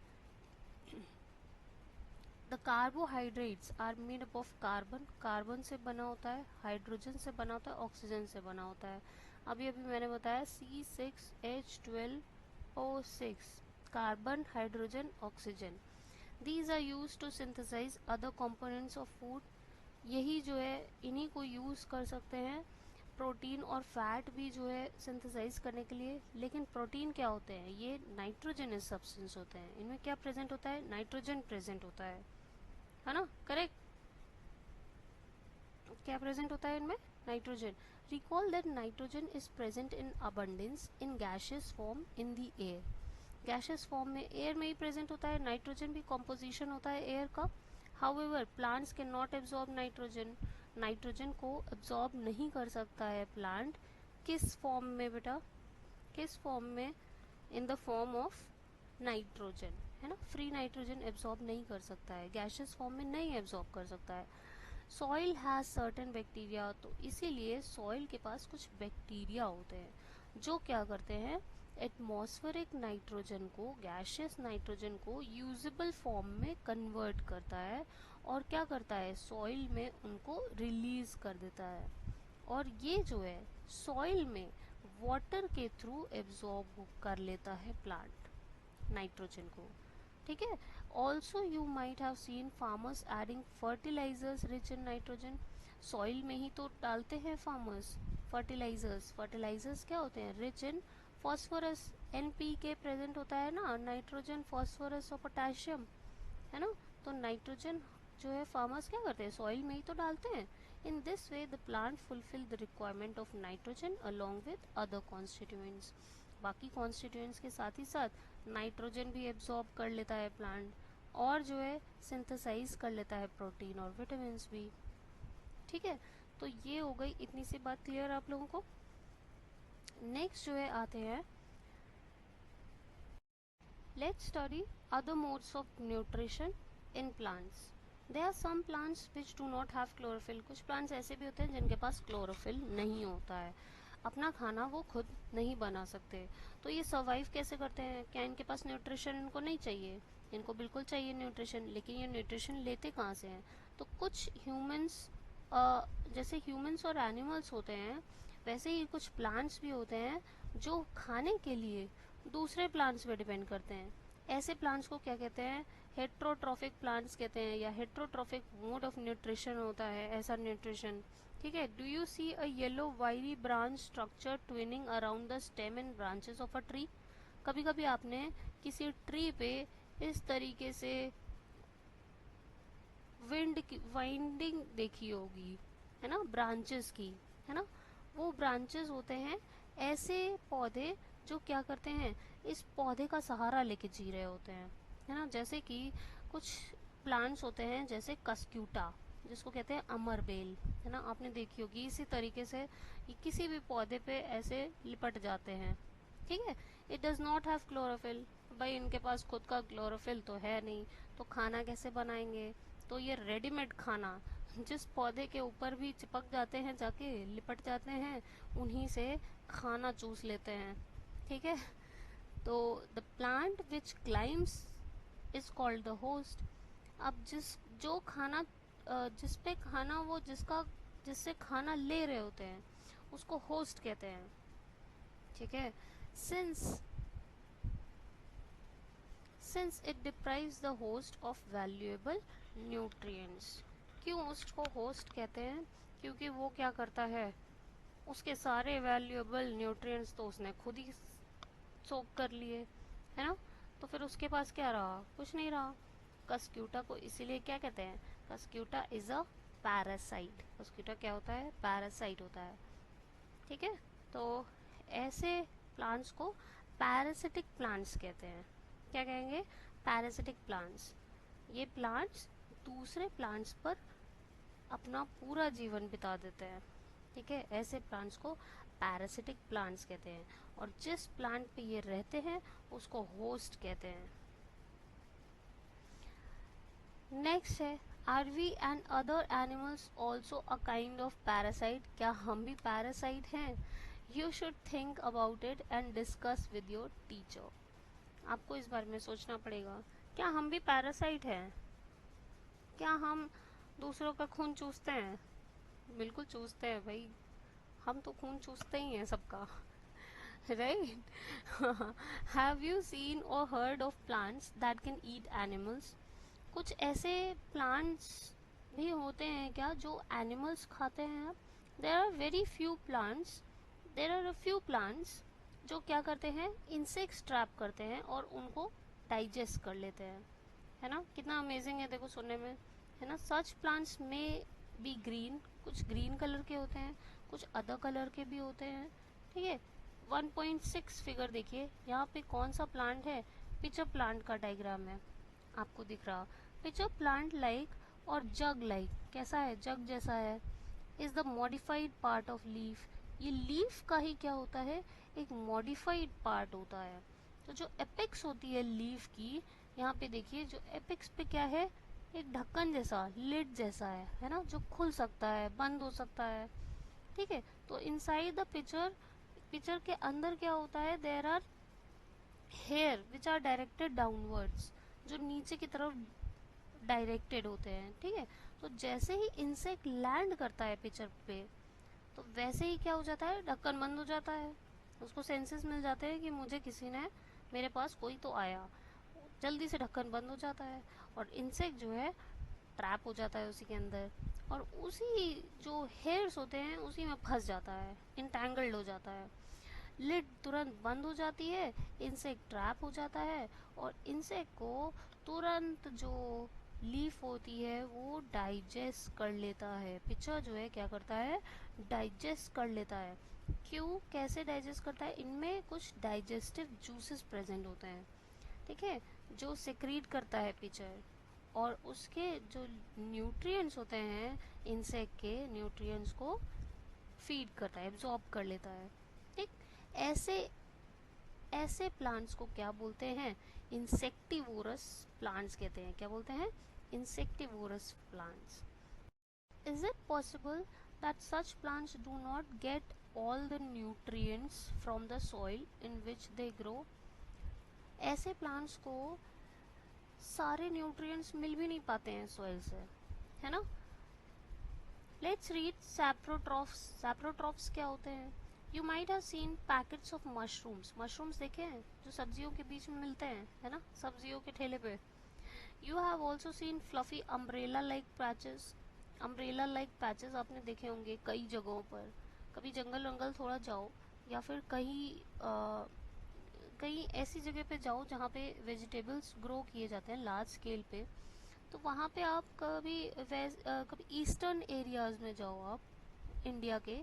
The carbohydrates are made up of carbon, carbon से बना होता है, हाइड्रोजन से बना होता है, ऑक्सीजन से बना होता है। अभी अभी मैंने बताया C6H12O6, carbon, hydrogen, oxygen. These are used to synthesize other components of food. यही जो है इन्हीं को यूज़ कर सकते हैं प्रोटीन और फैट भी जो है सिंथेसाइज करने के लिए। लेकिन प्रोटीन क्या होते हैं, ये नाइट्रोजनस सब्सटेंस होते हैं। इनमें क्या प्रेजेंट होता है, नाइट्रोजन प्रेजेंट होता है ना, करेक्ट। क्या प्रेजेंट होता है इनमें, nitrogen. Recall that nitrogen is present in abundance in gaseous form in the air. Gaseous form में, एयर में ही प्रेजेंट होता है, नाइट्रोजन भी कॉम्पोजिशन होता है एयर का। However, plants cannot absorb nitrogen. Nitrogen को absorb नहीं कर सकता है प्लांट। किस फॉर्म में बेटा, किस फॉर्म में, in the form of nitrogen, है ना। फ्री नाइट्रोजन एब्जॉर्ब नहीं कर सकता है, गैशियस फॉर्म में नहीं एब्जॉर्ब कर सकता है। सॉइल हैज सर्टेन बैक्टीरिया, तो इसीलिए सॉइल के पास कुछ बैक्टीरिया होते हैं जो क्या करते हैं, एटमॉस्फेरिक नाइट्रोजन को, गैशियस नाइट्रोजन को यूजेबल फॉर्म में कन्वर्ट करता है और क्या करता है, सॉइल में उनको रिलीज कर देता है। और ये जो है सॉइल में वाटर के थ्रू एब्जॉर्ब कर लेता है प्लांट नाइट्रोजन को। ठीक है, also you might have seen farmers adding fertilisers rich in nitrogen. Soil में ही तो डालते हैं फार्मर्स फर्टिलाइजर्स। फर्टिलाइजर्स क्या होते हैं, rich in phosphorus, NPK present होता है ना, नाइट्रोजन, फॉस्फोरस और पोटेशियम, है ना। तो नाइट्रोजन जो है फार्मर्स क्या करते हैं, सॉइल में ही तो डालते हैं। In this way the plant fulfil the requirement of nitrogen along with other constituents. बाकी कॉन्स्टिट्यूएंट्स के साथ ही साथ नाइट्रोजन भी एब्जॉर्ब कर लेता है प्लांट, और जो है सिंथेसाइज कर लेता है प्रोटीन और विटामिन भी। ठीक है, तो ये हो गई इतनी सी बात क्लियर आप लोगों को। नेक्स्ट जो है आते हैं, let's study other modes of nutrition in plants. There are some plants which do not have chlorophyll. कुछ प्लांट्स ऐसे भी होते हैं जिनके पास क्लोरोफिल नहीं होता है, अपना खाना वो खुद नहीं बना सकते। तो ये सर्वाइव कैसे करते हैं, क्या इनके पास न्यूट्रिशन इनको नहीं चाहिए, इनको बिल्कुल चाहिए न्यूट्रिशन, लेकिन ये न्यूट्रिशन लेते कहाँ से हैं। तो कुछ ह्यूमंस, जैसे ह्यूमंस और एनिमल्स होते हैं, वैसे ही कुछ प्लांट्स भी होते हैं जो खाने के लिए दूसरे प्लांट्स पे डिपेंड करते हैं। ऐसे प्लांट्स को क्या कहते हैं, हेट्रोट्रॉफिक प्लांट्स कहते हैं, या हेट्रोट्रॉफिक मोड ऑफ न्यूट्रिशन होता है ऐसा न्यूट्रिशन। ठीक है, do you see a yellow wiry branch structure twining around the stem and branches of a tree. कभी कभी आपने किसी ट्री पे इस तरीके से विंड की वाइंडिंग देखी होगी, है ना, ब्रांचेस की, है ना। वो ब्रांचेस होते हैं ऐसे पौधे जो क्या करते हैं, इस पौधे का सहारा लेके जी रहे होते हैं, है ना। जैसे कि कुछ प्लांट्स होते हैं जैसे कस्क्यूटा, जिसको कहते हैं अमर बेल, है ना, आपने देखी होगी। इसी तरीके से ये किसी भी पौधे पे ऐसे लिपट जाते हैं, ठीक है। It does not have chlorophyll, भाई इनके पास खुद का क्लोरोफिल तो है नहीं, तो खाना कैसे बनाएंगे? तो ये रेडीमेड खाना जिस पौधे के ऊपर भी चिपक जाते हैं, जाके लिपट जाते हैं, उन्हीं से खाना चूस लेते हैं। ठीक है। तो the plant which climbs is called the host. अब जो खाना जिस पे खाना वो जिससे खाना ले रहे होते हैं उसको होस्ट कहते हैं। ठीक है। Since since it deprives the host of valuable nutrients. क्यों उसको होस्ट कहते हैं? क्योंकि वो क्या करता है, उसके सारे वैल्यूएबल न्यूट्रिएंट्स तो उसने खुद ही सोक कर लिए, है ना। तो फिर उसके पास क्या रहा? कुछ नहीं रहा। कस्क्यूटा को इसीलिए क्या कहते हैं? Cuscuta is a parasite. Cuscuta क्या होता है? पैरासाइट होता है। ठीक है। तो ऐसे प्लांट्स को पैरासिटिक प्लांट्स कहते हैं। क्या कहेंगे? Parasitic plants. ये प्लांट्स दूसरे प्लांट्स पर अपना पूरा जीवन बिता देते हैं। ठीक है। ऐसे प्लांट्स को पैरासिटिक प्लांट्स कहते हैं, और जिस प्लांट पे ये रहते हैं उसको होस्ट कहते हैं। नेक्स्ट है, are we and other animals also a kind of parasite? क्या हम भी पैरासाइट हैं? You should think about it and discuss with your teacher. आपको इस बारे में सोचना पड़ेगा, क्या हम भी पैरासाइट हैं? क्या हम दूसरों का खून चूसते हैं? बिल्कुल चूसते हैं भाई, हम तो खून चूसते ही हैं सबका। राइट। हैव यू सीन और heard of plants that can eat animals? कुछ ऐसे प्लांट्स भी होते हैं क्या जो एनिमल्स खाते हैं? There are very few plants, there are a few plants जो क्या करते हैं, इंसेक्ट्स ट्रैप करते हैं और उनको डाइजेस्ट कर लेते हैं। है ना, कितना अमेजिंग है देखो सुनने में, है ना। सच प्लांट्स में बी ग्रीन, कुछ ग्रीन कलर के होते हैं, कुछ अदर कलर के भी होते हैं। ठीक है। 1.6 फिगर देखिए, यहाँ पे कौन सा प्लांट है? पिचर प्लांट का डायग्राम है, आपको दिख रहा। पिचर प्लांट लाइक और जग लाइक, कैसा है? जग जैसा है। Is the modified part of leaf. ये लीफ का ही क्या होता है? एक मॉडिफाइड पार्ट होता है। तो जो एपेक्स होती है लीफ की, यहाँ पे देखिए जो एपेक्स पे क्या है, एक ढक्कन जैसा, लिड जैसा है ना, जो खुल सकता है, बंद हो सकता है। ठीक है। तो इनसाइड द पिक्चर, पिक्चर के अंदर क्या होता है? There are hair which are directed downwards, जो नीचे की तरफ डायरेक्टेड होते हैं। ठीक है। तो जैसे ही इंसेक्ट लैंड करता है पिक्चर पे, तो वैसे ही क्या हो जाता है? ढक्कन बंद हो जाता है। उसको सेंसेस मिल जाते हैं कि मुझे किसी ने, मेरे पास कोई तो आया, जल्दी से ढक्कन बंद हो जाता है, और इंसेक्ट जो है ट्रैप हो जाता है उसी के अंदर, और उसी जो हेयर्स होते हैं उसी में फंस जाता है, इंटैंगल्ड हो जाता है। लिड तुरंत बंद हो जाती है, इंसेक्ट ट्रैप हो जाता है, और इंसेक्ट को तुरंत जो लीफ होती है वो डाइजेस्ट कर लेता है। पिक्चर जो है क्या करता है? डाइजेस्ट कर लेता है। क्यों? कैसे डाइजेस्ट करता है? इनमें कुछ डाइजेस्टिव जूसेस प्रेजेंट होते हैं। ठीक है। जो सेक्रीट करता है पिक्चर, और उसके जो न्यूट्रिएंट्स होते हैं, इंसेक्ट के न्यूट्रिएंट्स को फीड करता है, एब्जॉर्ब कर लेता है। ठीक। ऐसे ऐसे प्लांट्स को क्या बोलते हैं? इंसेक्टिवोरस प्लांट्स कहते हैं। क्या बोलते हैं? Insectivorous plants. Is it possible that such plants do not gate all the nutrients from the soil in which they grow? ऐसे प्लांट्स को सारे न्यूट्रिएंट्स मिल भी नहीं पाते हैं सॉइल से, है ना। Let's read सैप्रोट्रॉफ्स। सैप्रोट्रॉफ्स क्या होते हैं? You might have scene packets of mushrooms. Mushrooms देखे हैं जो सब्जियों के बीच में मिलते हैं, है ना, सब्जियों के ठेले पे। You have also seen fluffy umbrella like patches. Umbrella like patches आपने देखे होंगे कई जगहों पर। कभी जंगल वंगल थोड़ा जाओ, या फिर कहीं ऐसी जगह पे जाओ जहाँ पे वेजिटेबल्स ग्रो किए जाते हैं लार्ज स्केल पे, तो वहाँ पे आप कभी ईस्टर्न एरियाज़ में जाओ आप इंडिया के,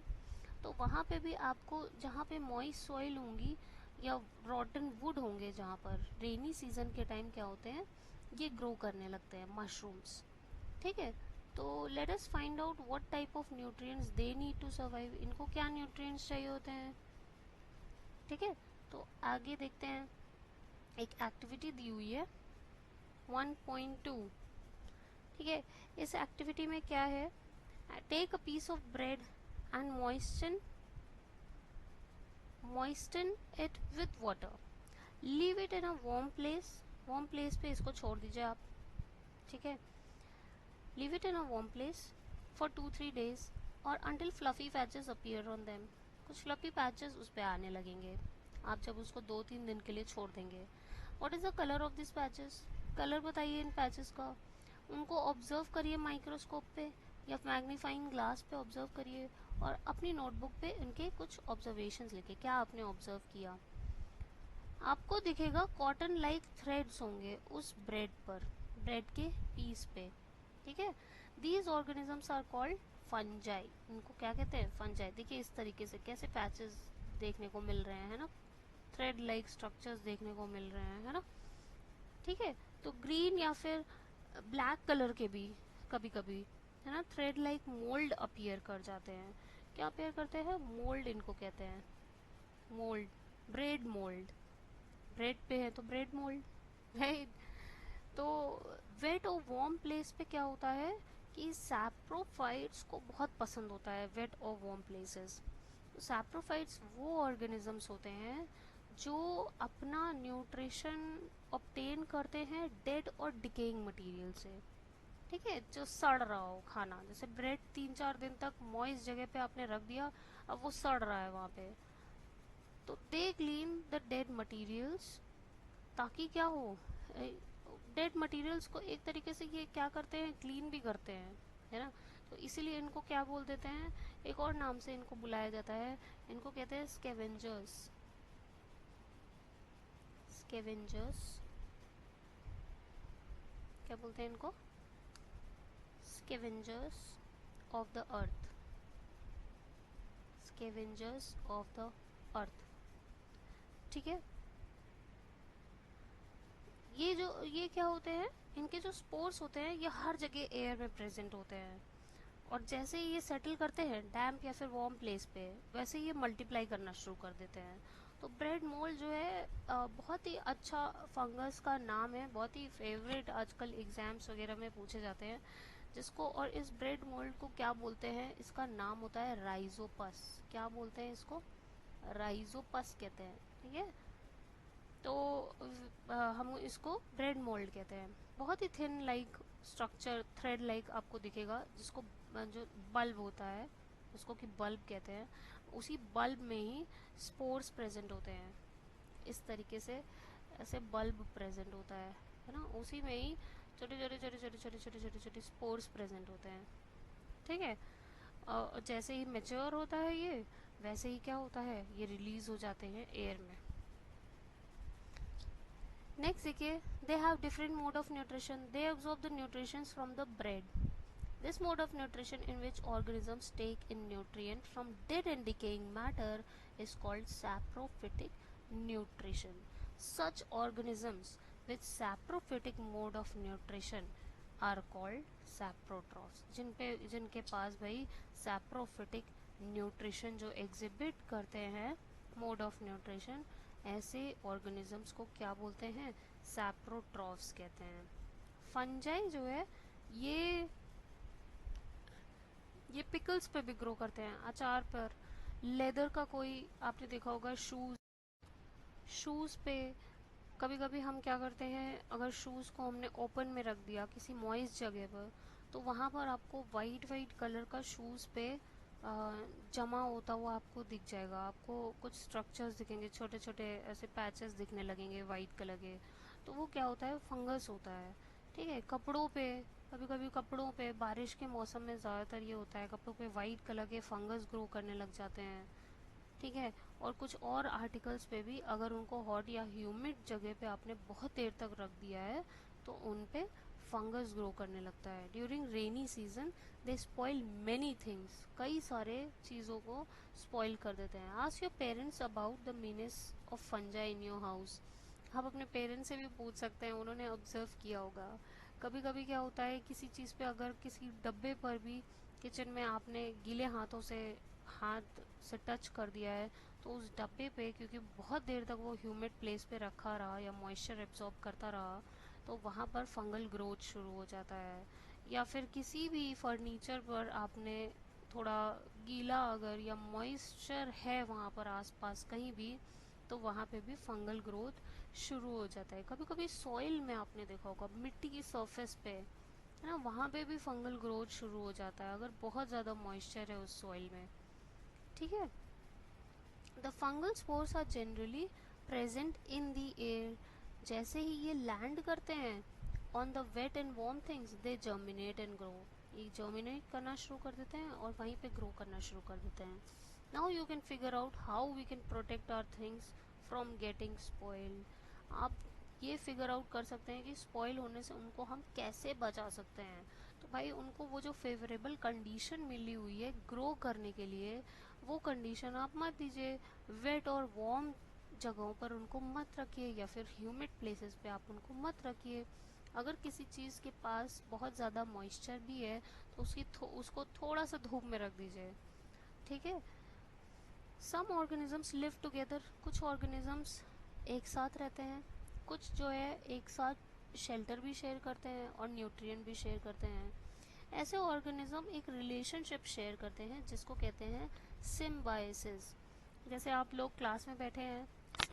तो वहाँ पे भी आपको जहाँ पे मॉइस्ट सॉइल होंगी या रॉटन वुड होंगे, जहाँ पर रेनी सीजन के टाइम क्या होते हैं, ये ग्रो करने लगते हैं मशरूम्स। ठीक है। तो let us find out what type of nutrients they need to survive. इनको क्या न्यूट्रिएंट्स चाहिए होते हैं? ठीक है। तो आगे देखते हैं, एक एक्टिविटी दी हुई है 1.2। ठीक है, इस एक्टिविटी में क्या है, take a piece of bread and moisten it with water, leave it in a warm place पे इसको छोड़ दीजिए आप। ठीक है, leave it in a warm place for 2-3 days और until fluffy patches appear on them, कुछ fluffy patches उस पे आने लगेंगे आप जब उसको 2-3 दिन के लिए छोड़ देंगे। What is the color of these patches, colour बताइए इन पैचेस का। उनको ऑब्जर्व करिए माइक्रोस्कोप पे या मैग्नीफाइंग ग्लास पे ऑब्जर्व करिए और अपनी नोटबुक पे इनके कुछ ऑब्जर्वेशंस लिखिए, क्या आपने ऑब्जर्व किया। आपको दिखेगा कॉटन लाइक थ्रेड्स होंगे उस ब्रेड पर, ब्रेड के पीस पे। ठीक है, these organisms are called fungi, इनको क्या कहते हैं, फंजाई। देखिए इस तरीके से कैसे पैचेस देखने को मिल रहे हैं ना, थ्रेड लाइक स्ट्रक्चर्स देखने को मिल रहे हैं, है ना। ठीक है, तो ग्रीन या फिर ब्लैक कलर के भी कभी कभी, है ना, थ्रेड लाइक मोल्ड अपीयर कर जाते हैं। क्या अपीयर करते हैं, मोल्ड इनको कहते हैं, मोल्ड, ब्रेड मोल्ड, ब्रेड पे है तो ब्रेड मोल्ड, राइट। तो वेट और वार्म प्लेस पे क्या होता है कि सैप्रोफाइट्स को बहुत पसंद होता है वेट और वार्म प्लेसेस। सैप्रोफाइट्स वो ऑर्गेनिजम्स होते हैं जो अपना न्यूट्रिशन ऑब्टेन करते हैं डेड और डिकेइंग मटेरियल से। ठीक है, जो सड़ रहा हो खाना, जैसे ब्रेड 3-4 दिन तक मॉइस्ट जगह पे आपने रख दिया, अब वो सड़ रहा है वहाँ पे, तो they clean the dead materials, ताकि क्या हो, डेड मटेरियल्स को एक तरीके से ये क्या करते हैं, क्लीन भी करते हैं, है ना। तो इसीलिए इनको क्या बोल देते हैं, एक और नाम से इनको बुलाया जाता है, इनको कहते हैं स्कैवेंजर्स, स्कैवेंजर्स, क्या बोलते हैं इनको, scavengers of the earth, scavengers of the earth. ठीक है, ये क्या होते हैं, इनके जो स्पोर्स होते हैं ये हर जगह एयर में प्रेजेंट होते हैं, और जैसे ही ये सेटल करते हैं डैम्प या फिर वार्म प्लेस पे, वैसे ही ये मल्टीप्लाई करना शुरू कर देते हैं। तो ब्रेड मोल्ड जो है बहुत ही अच्छा फंगस का नाम है, बहुत ही फेवरेट आजकल एग्जाम्स वगैरह में पूछे जाते हैं जिसको। और इस ब्रेड मोल्ड को क्या बोलते हैं, इसका नाम होता है राइजोपस। क्या बोलते हैं इसको, राइजोपस कहते हैं। ठीक है, तो हम इसको ब्रेड मोल्ड कहते हैं। बहुत ही thin like structure, thread like आपको दिखेगा, जिसको जो बल्ब होता है उसको कि बल्ब कहते हैं, उसी बल्ब में ही स्पोर्स प्रेजेंट होते हैं। इस तरीके से ऐसे बल्ब प्रेजेंट होता है ना, उसी में ही छोटे छोटे छोटे छोटे छोटे छोटे छोटे छोटे स्पोर्स प्रेजेंट होते हैं। ठीक है, जैसे ही मेच्योर होता है ये, वैसे ही क्या होता है, ये रिलीज हो जाते हैं एयर में। नेक्स्ट देखिए, they have different mode of nutrition, they absorb the nutritions from the bread. This mode of nutrition in which organisms take in nutrient from dead and decaying matter is called saprophytic nutrition. Such organisms with saprophytic mode of nutrition are called saprotrophs. जिनके पास भाई saprophytic nutrition जो exhibit करते हैं mode of nutrition, ऐसे organisms को क्या बोलते हैं, saprotrophs कहते हैं। फंजाई जो है ये पिकल्स पे भी ग्रो करते हैं, अचार पर, लेदर का कोई आपने देखा होगा, शूज़ पे। कभी कभी हम क्या करते हैं, अगर शूज़ को हमने ओपन में रख दिया किसी मॉइस्ट जगह पर, तो वहाँ पर आपको वाइट वाइट कलर का शूज़ पे जमा होता हुआ आपको दिख जाएगा। आपको कुछ स्ट्रक्चर्स दिखेंगे, छोटे छोटे ऐसे पैचेस दिखने लगेंगे वाइट कलर के, तो वो क्या होता है, फंगस होता है। ठीक है, कपड़ों पे, कभी कभी कपड़ों पे बारिश के मौसम में ज़्यादातर ये होता है, कपड़ों पे वाइट कलर के फंगस ग्रो करने लग जाते हैं। ठीक है, और कुछ और आर्टिकल्स पे भी, अगर उनको हॉट या ह्यूमिड जगह पे आपने बहुत देर तक रख दिया है तो उन पे फंगस ग्रो करने लगता है। ड्यूरिंग रेनी सीजन दे स्पॉइल मैनी थिंग्स, कई सारे चीज़ों को स्पॉइल कर देते हैं। Ask your parents about the menace of fungi in your house. आप अपने पेरेंट्स से भी पूछ सकते हैं, उन्होंने ऑब्जर्व किया होगा। कभी कभी क्या होता है, किसी चीज़ पे, अगर किसी डब्बे पर भी किचन में आपने गीले हाथों से हाथ से टच कर दिया है तो उस डब्बे पे, क्योंकि बहुत देर तक वो ह्यूमिड प्लेस पे रखा रहा या मॉइस्चर एब्जॉर्ब करता रहा, तो वहाँ पर फंगल ग्रोथ शुरू हो जाता है। या फिर किसी भी फर्नीचर पर आपने थोड़ा गीला अगर या मॉइस्चर है वहाँ पर आसपास कहीं भी, तो वहाँ पे भी फंगल ग्रोथ शुरू हो जाता है। कभी कभी सॉइल में आपने देखा होगा, मिट्टी की सरफेस पे है ना, वहाँ पे भी फंगल ग्रोथ शुरू हो जाता है अगर बहुत ज़्यादा मॉइस्चर है उस सॉइल में। ठीक है। The fungal spores are generally present in the air. जैसे ही ये लैंड करते हैं on the wet and warm things, they germinate and grow. ये जर्मिनेट करना शुरू कर देते हैं और वहीं पे ग्रो करना शुरू कर देते हैं। Now you can figure out how we can protect our things from getting spoiled. आप ये फिगर आउट कर सकते हैं कि स्पॉइल होने से उनको हम कैसे बचा सकते हैं। तो भाई उनको वो जो फेवरेबल कंडीशन मिली हुई है ग्रो करने के लिए, वो कंडीशन आप मत दीजिए। वेट और वार्म जगहों पर उनको मत रखिए या फिर ह्यूमिड प्लेसेस पे आप उनको मत रखिए। अगर किसी चीज़ के पास बहुत ज़्यादा मॉइस्चर भी है तो उसको थोड़ा सा धूप में रख दीजिए। ठीक है। Some organisms live together. कुछ ऑर्गेनिजम्स एक साथ रहते हैं, कुछ जो है एक साथ शेल्टर भी शेयर करते हैं और न्यूट्रिएंट भी शेयर करते हैं। ऐसे ऑर्गेनिज्म एक रिलेशनशिप शेयर करते हैं जिसको कहते हैं सिम्बायोसिस। जैसे आप लोग क्लास में बैठे हैं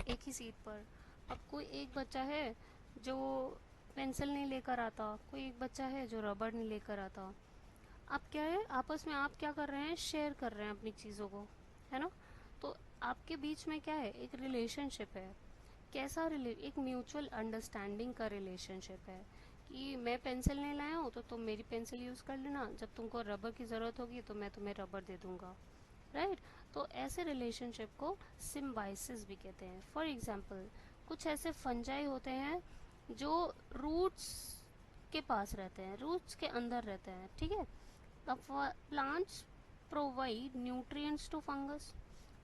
एक ही सीट पर, अब कोई एक बच्चा है जो पेंसिल नहीं लेकर आता, कोई एक बच्चा है जो रबड़ नहीं लेकर आता। आप क्या है, आपस में आप क्या कर रहे हैं, शेयर कर रहे हैं अपनी चीज़ों को, है ना। तो आपके बीच में क्या है, एक रिलेशनशिप है। कैसा एक म्यूचुअल अंडरस्टैंडिंग का रिलेशनशिप है कि मैं पेंसिल नहीं लाया हूँ तो तुम मेरी पेंसिल यूज़ कर लेना, जब तुमको रबर की ज़रूरत होगी तो मैं तुम्हें रबर दे दूँगा। राइट। तो ऐसे रिलेशनशिप को सिम्बाइसिस भी कहते हैं। फॉर एग्जाम्पल, कुछ ऐसे फंजाई होते हैं जो रूट्स के पास रहते हैं, रूट्स के अंदर रहते हैं। ठीक है। अब plants provide nutrients to fungus.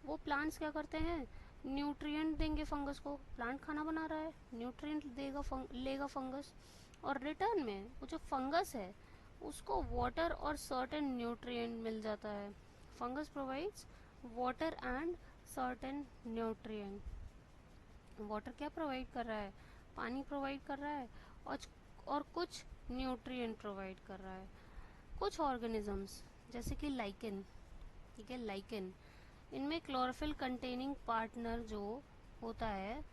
वो प्लांट्स क्या करते हैं, न्यूट्रिएंट देंगे फंगस को। प्लांट खाना बना रहा है, न्यूट्रिएंट देगा लेगा फंगस, और रिटर्न में वो जो फंगस है उसको वाटर और सर्टेन न्यूट्रिएंट मिल जाता है। Fungus provides water and certain nutrient. Water क्या प्रोवाइड कर रहा है, पानी प्रोवाइड कर रहा है, और कुछ न्यूट्रिएंट प्रोवाइड कर रहा है। कुछ ऑर्गेनिजम्स जैसे कि लाइकेन, ठीक है, लाइकेन, इनमें क्लोरोफिल कंटेनिंग पार्टनर जो होता है,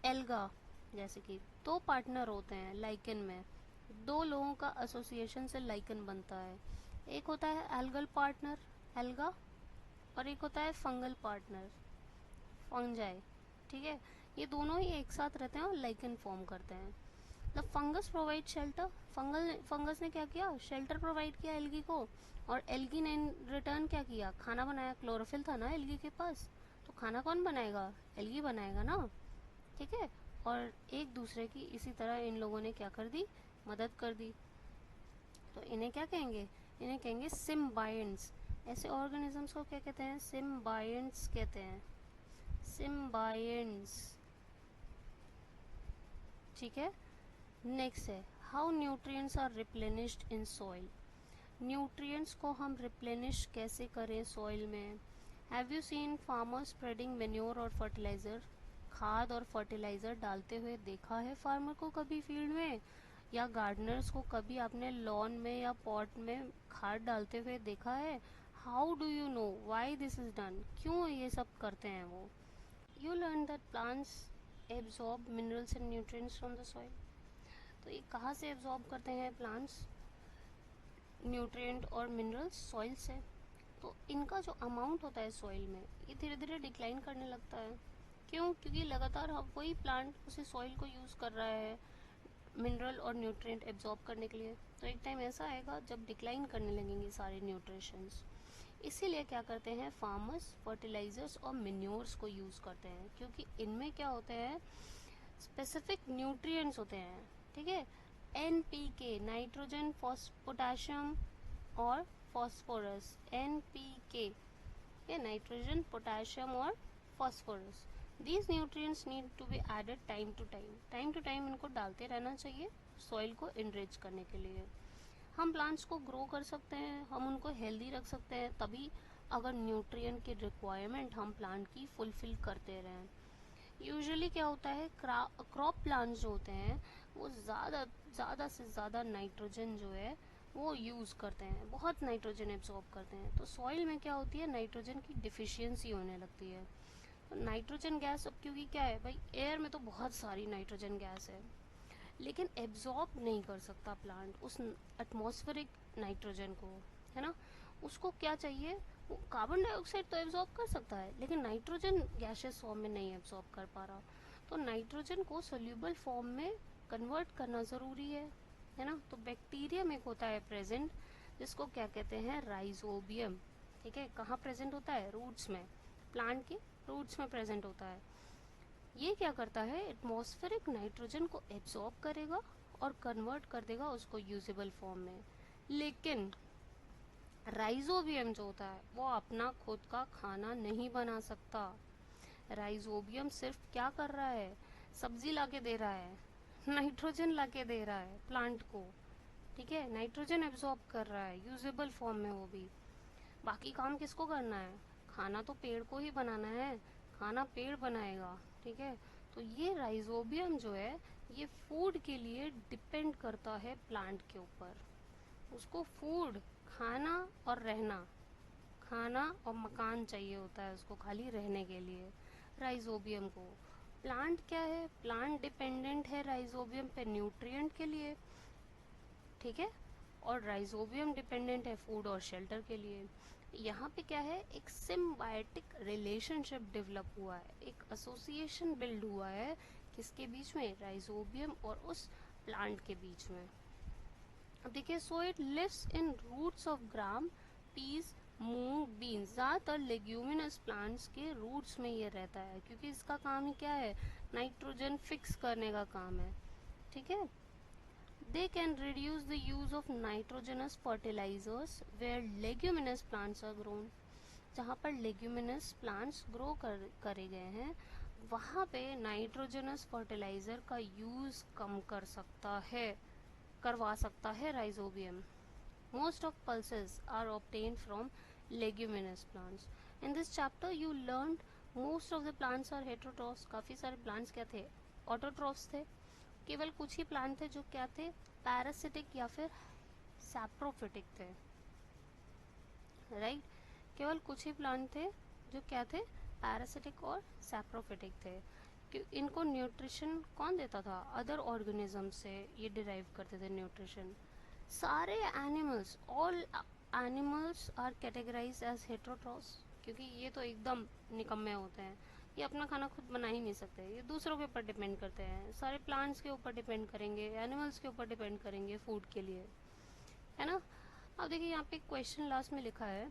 एल्गा जैसे कि दो पार्टनर होते हैं लाइकेन में। दो लोगों का एसोसिएशन से लाइकेन बनता है। एक होता है एल्गल पार्टनर, एल्गा, और एक होता है फंगल पार्टनर, फंजाई। ठीक है। ये दोनों ही एक साथ रहते हैं और लाइकेन फॉर्म करते हैं। The fungus provide shelter. Fungus ने क्या किया, शेल्टर प्रोवाइड किया एल्गी को, और एल्गी ने रिटर्न क्या किया, खाना बनाया। क्लोरोफिल था ना एल्गी के पास, तो खाना कौन बनाएगा, एल्गी बनाएगा ना। ठीक है। और एक दूसरे की इसी तरह इन लोगों ने क्या कर दी, मदद कर दी। तो इन्हें क्या कहेंगे, इन्हें कहेंगे सिम्बायंट्स। ऐसे ऑर्गेनिजम्स को क्या कहते हैं, सिम्बायंट्स कहते हैं, सिम्बायंट्स। ठीक है। नेक्स्ट है how nutrients are replenished in soil. Nutrients को हम रिप्लेनिश कैसे करें सॉइल में। Have you seen farmer spreading manure और फर्टिलाइज़र। खाद और फर्टिलाइज़र डालते हुए देखा है फार्मर को कभी फील्ड में, या गार्डनर्स को कभी आपने लॉन में या पॉट में खाद डालते हुए देखा है। How do you know why this is done, क्यों ये सब करते हैं वो। You learn that plants absorb minerals and nutrients from the soil. तो ये कहाँ से एब्जॉर्ब करते हैं प्लांट्स, न्यूट्रिएंट और मिनरल्स सॉइल से। तो इनका जो अमाउंट होता है सॉइल में, ये धीरे धीरे डिक्लाइन करने लगता है। क्यों, क्योंकि लगातार हम वही प्लांट उसी सॉइल को यूज़ कर रहा है मिनरल और न्यूट्रिएंट एब्जॉर्ब करने के लिए। तो एक टाइम ऐसा आएगा जब डिक्लाइन करने लगेंगे सारे न्यूट्रिशंस। इसीलिए क्या करते हैं फार्मर्स, फर्टिलाइजर्स और मिन्योर्स को यूज़ करते हैं, क्योंकि इनमें क्या होते हैं, स्पेसिफिक न्यूट्रिएंट्स होते हैं। ठीक है। NPK, नाइट्रोजन, पोटाशियम और फॉस्फोरस। NPK, ये नाइट्रोजन, पोटाशियम और phosphorus. These nutrients need to be added time to time. Time to time इनको डालते रहना चाहिए सॉइल को इनरिच करने के लिए। हम प्लांट्स को ग्रो कर सकते हैं, हम उनको हेल्दी रख सकते हैं, तभी अगर न्यूट्रिएंट की रिक्वायरमेंट हम प्लांट की फुलफिल करते रहें। यूजुअली क्या होता है, क्रॉप प्लांट्स जो होते हैं वो ज़्यादा से ज़्यादा नाइट्रोजन जो है वो यूज़ करते हैं, बहुत नाइट्रोजन एब्जॉर्ब करते हैं। तो सॉइल में क्या होती है, नाइट्रोजन की डिफिशियंसी होने लगती है। तो नाइट्रोजन गैस, अब क्योंकि क्या है भाई, एयर में तो बहुत सारी नाइट्रोजन गैस है, लेकिन एब्जॉर्ब नहीं कर सकता प्लांट उस एटमॉस्फेरिक नाइट्रोजन को, है ना। उसको क्या चाहिए, वो कार्बन डाइऑक्साइड तो एब्जॉर्ब कर सकता है, लेकिन नाइट्रोजन गैसेस फॉर्म में नहीं एब्जॉर्ब कर पा रहा। तो नाइट्रोजन को सोल्यूबल फॉर्म में कन्वर्ट करना ज़रूरी है ना। तो बैक्टीरियम एक होता है प्रेजेंट, जिसको क्या कहते हैं, राइजोबियम। ठीक है, कहाँ प्रेजेंट होता है, रूट्स में, प्लांट के रूट्स में प्रेजेंट होता है। ये क्या करता है, एटमॉस्फेरिक नाइट्रोजन को एब्जॉर्ब करेगा और कन्वर्ट कर देगा उसको यूजेबल फॉर्म में। लेकिन राइजोबियम जो होता है वो अपना खुद का खाना नहीं बना सकता। राइजोबियम सिर्फ क्या कर रहा है, सब्जी लाके दे रहा है, नाइट्रोजन लाके दे रहा है प्लांट को। ठीक है, नाइट्रोजन एब्जॉर्ब कर रहा है यूजेबल फॉर्म में, वो भी। बाकी काम किसको करना है, खाना तो पेड़ को ही बनाना है, खाना पेड़ बनाएगा। ठीक है, तो ये राइजोबियम जो है ये फूड के लिए डिपेंड करता है प्लांट के ऊपर। उसको फूड, खाना और रहना, खाना और मकान चाहिए होता है उसको खाली रहने के लिए, राइजोबियम को। प्लांट क्या है, प्लांट डिपेंडेंट है राइजोबियम पे न्यूट्रिएंट के लिए। ठीक है, और राइजोबियम डिपेंडेंट है फूड और शेल्टर के लिए। यहाँ पे क्या है, एक सिम्बायोटिक रिलेशनशिप डेवलप हुआ है, एक एसोसिएशन बिल्ड हुआ है, किसके बीच में, राइजोबियम और उस प्लांट के बीच में। अब देखिए, so it lives in roots of gram, peas, moong, beans. ज़्यादातर लेग्यूमिनस प्लांट्स के रूट्स में ये रहता है, क्योंकि इसका काम ही क्या है, नाइट्रोजन फिक्स करने का काम है। ठीक है, they can reduce the use of nitrogenous fertilizers where leguminous plants are grown। जहाँ पर लेग्यूमिनस प्लांट्स ग्रो करे गए हैं वहाँ पे नाइट्रोजनस फर्टिलाइजर का यूज कम करवा सकता है rhizobium. Most of pulses are obtained from leguminous plants। in this chapter you learned most of the plants are heterotrophs। काफ़ी सारे प्लांट्स क्या थे, ऑटोट्रॉफ्स थे। केवल कुछ ही प्लांट थे जो क्या थे, पैरासिटिक या फिर सैप्रोफिटिक थे। राइट, केवल कुछ ही प्लांट थे जो क्या थे, पैरासिटिक और सैप्रोफिटिक थे। इनको न्यूट्रिशन कौन देता था, अदर ऑर्गेनिज्म से ये डिराइव करते थे न्यूट्रिशन। सारे animals, all animals are categorised as heterotrophs, क्योंकि ये तो एकदम निकम्मे होते हैं, ये अपना खाना खुद बना ही नहीं सकते, ये दूसरों के ऊपर डिपेंड करते हैं। सारे प्लांट्स के ऊपर डिपेंड करेंगे, एनिमल्स के ऊपर डिपेंड करेंगे फूड के लिए, है ना। अब देखिए यहाँ पे क्वेश्चन लास्ट में लिखा है,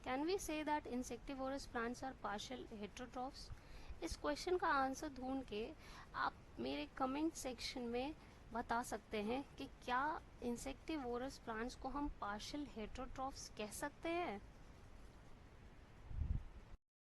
can we say that insectivorous plants are partial heterotrophs. इस क्वेश्चन का आंसर ढूंढ के आप मेरे कमेंट सेक्शन में बता सकते हैं कि क्या इंसेक्टिवोरस प्लांट्स को हम पार्शियल हेटेरोट्रॉफ्स कह सकते हैं।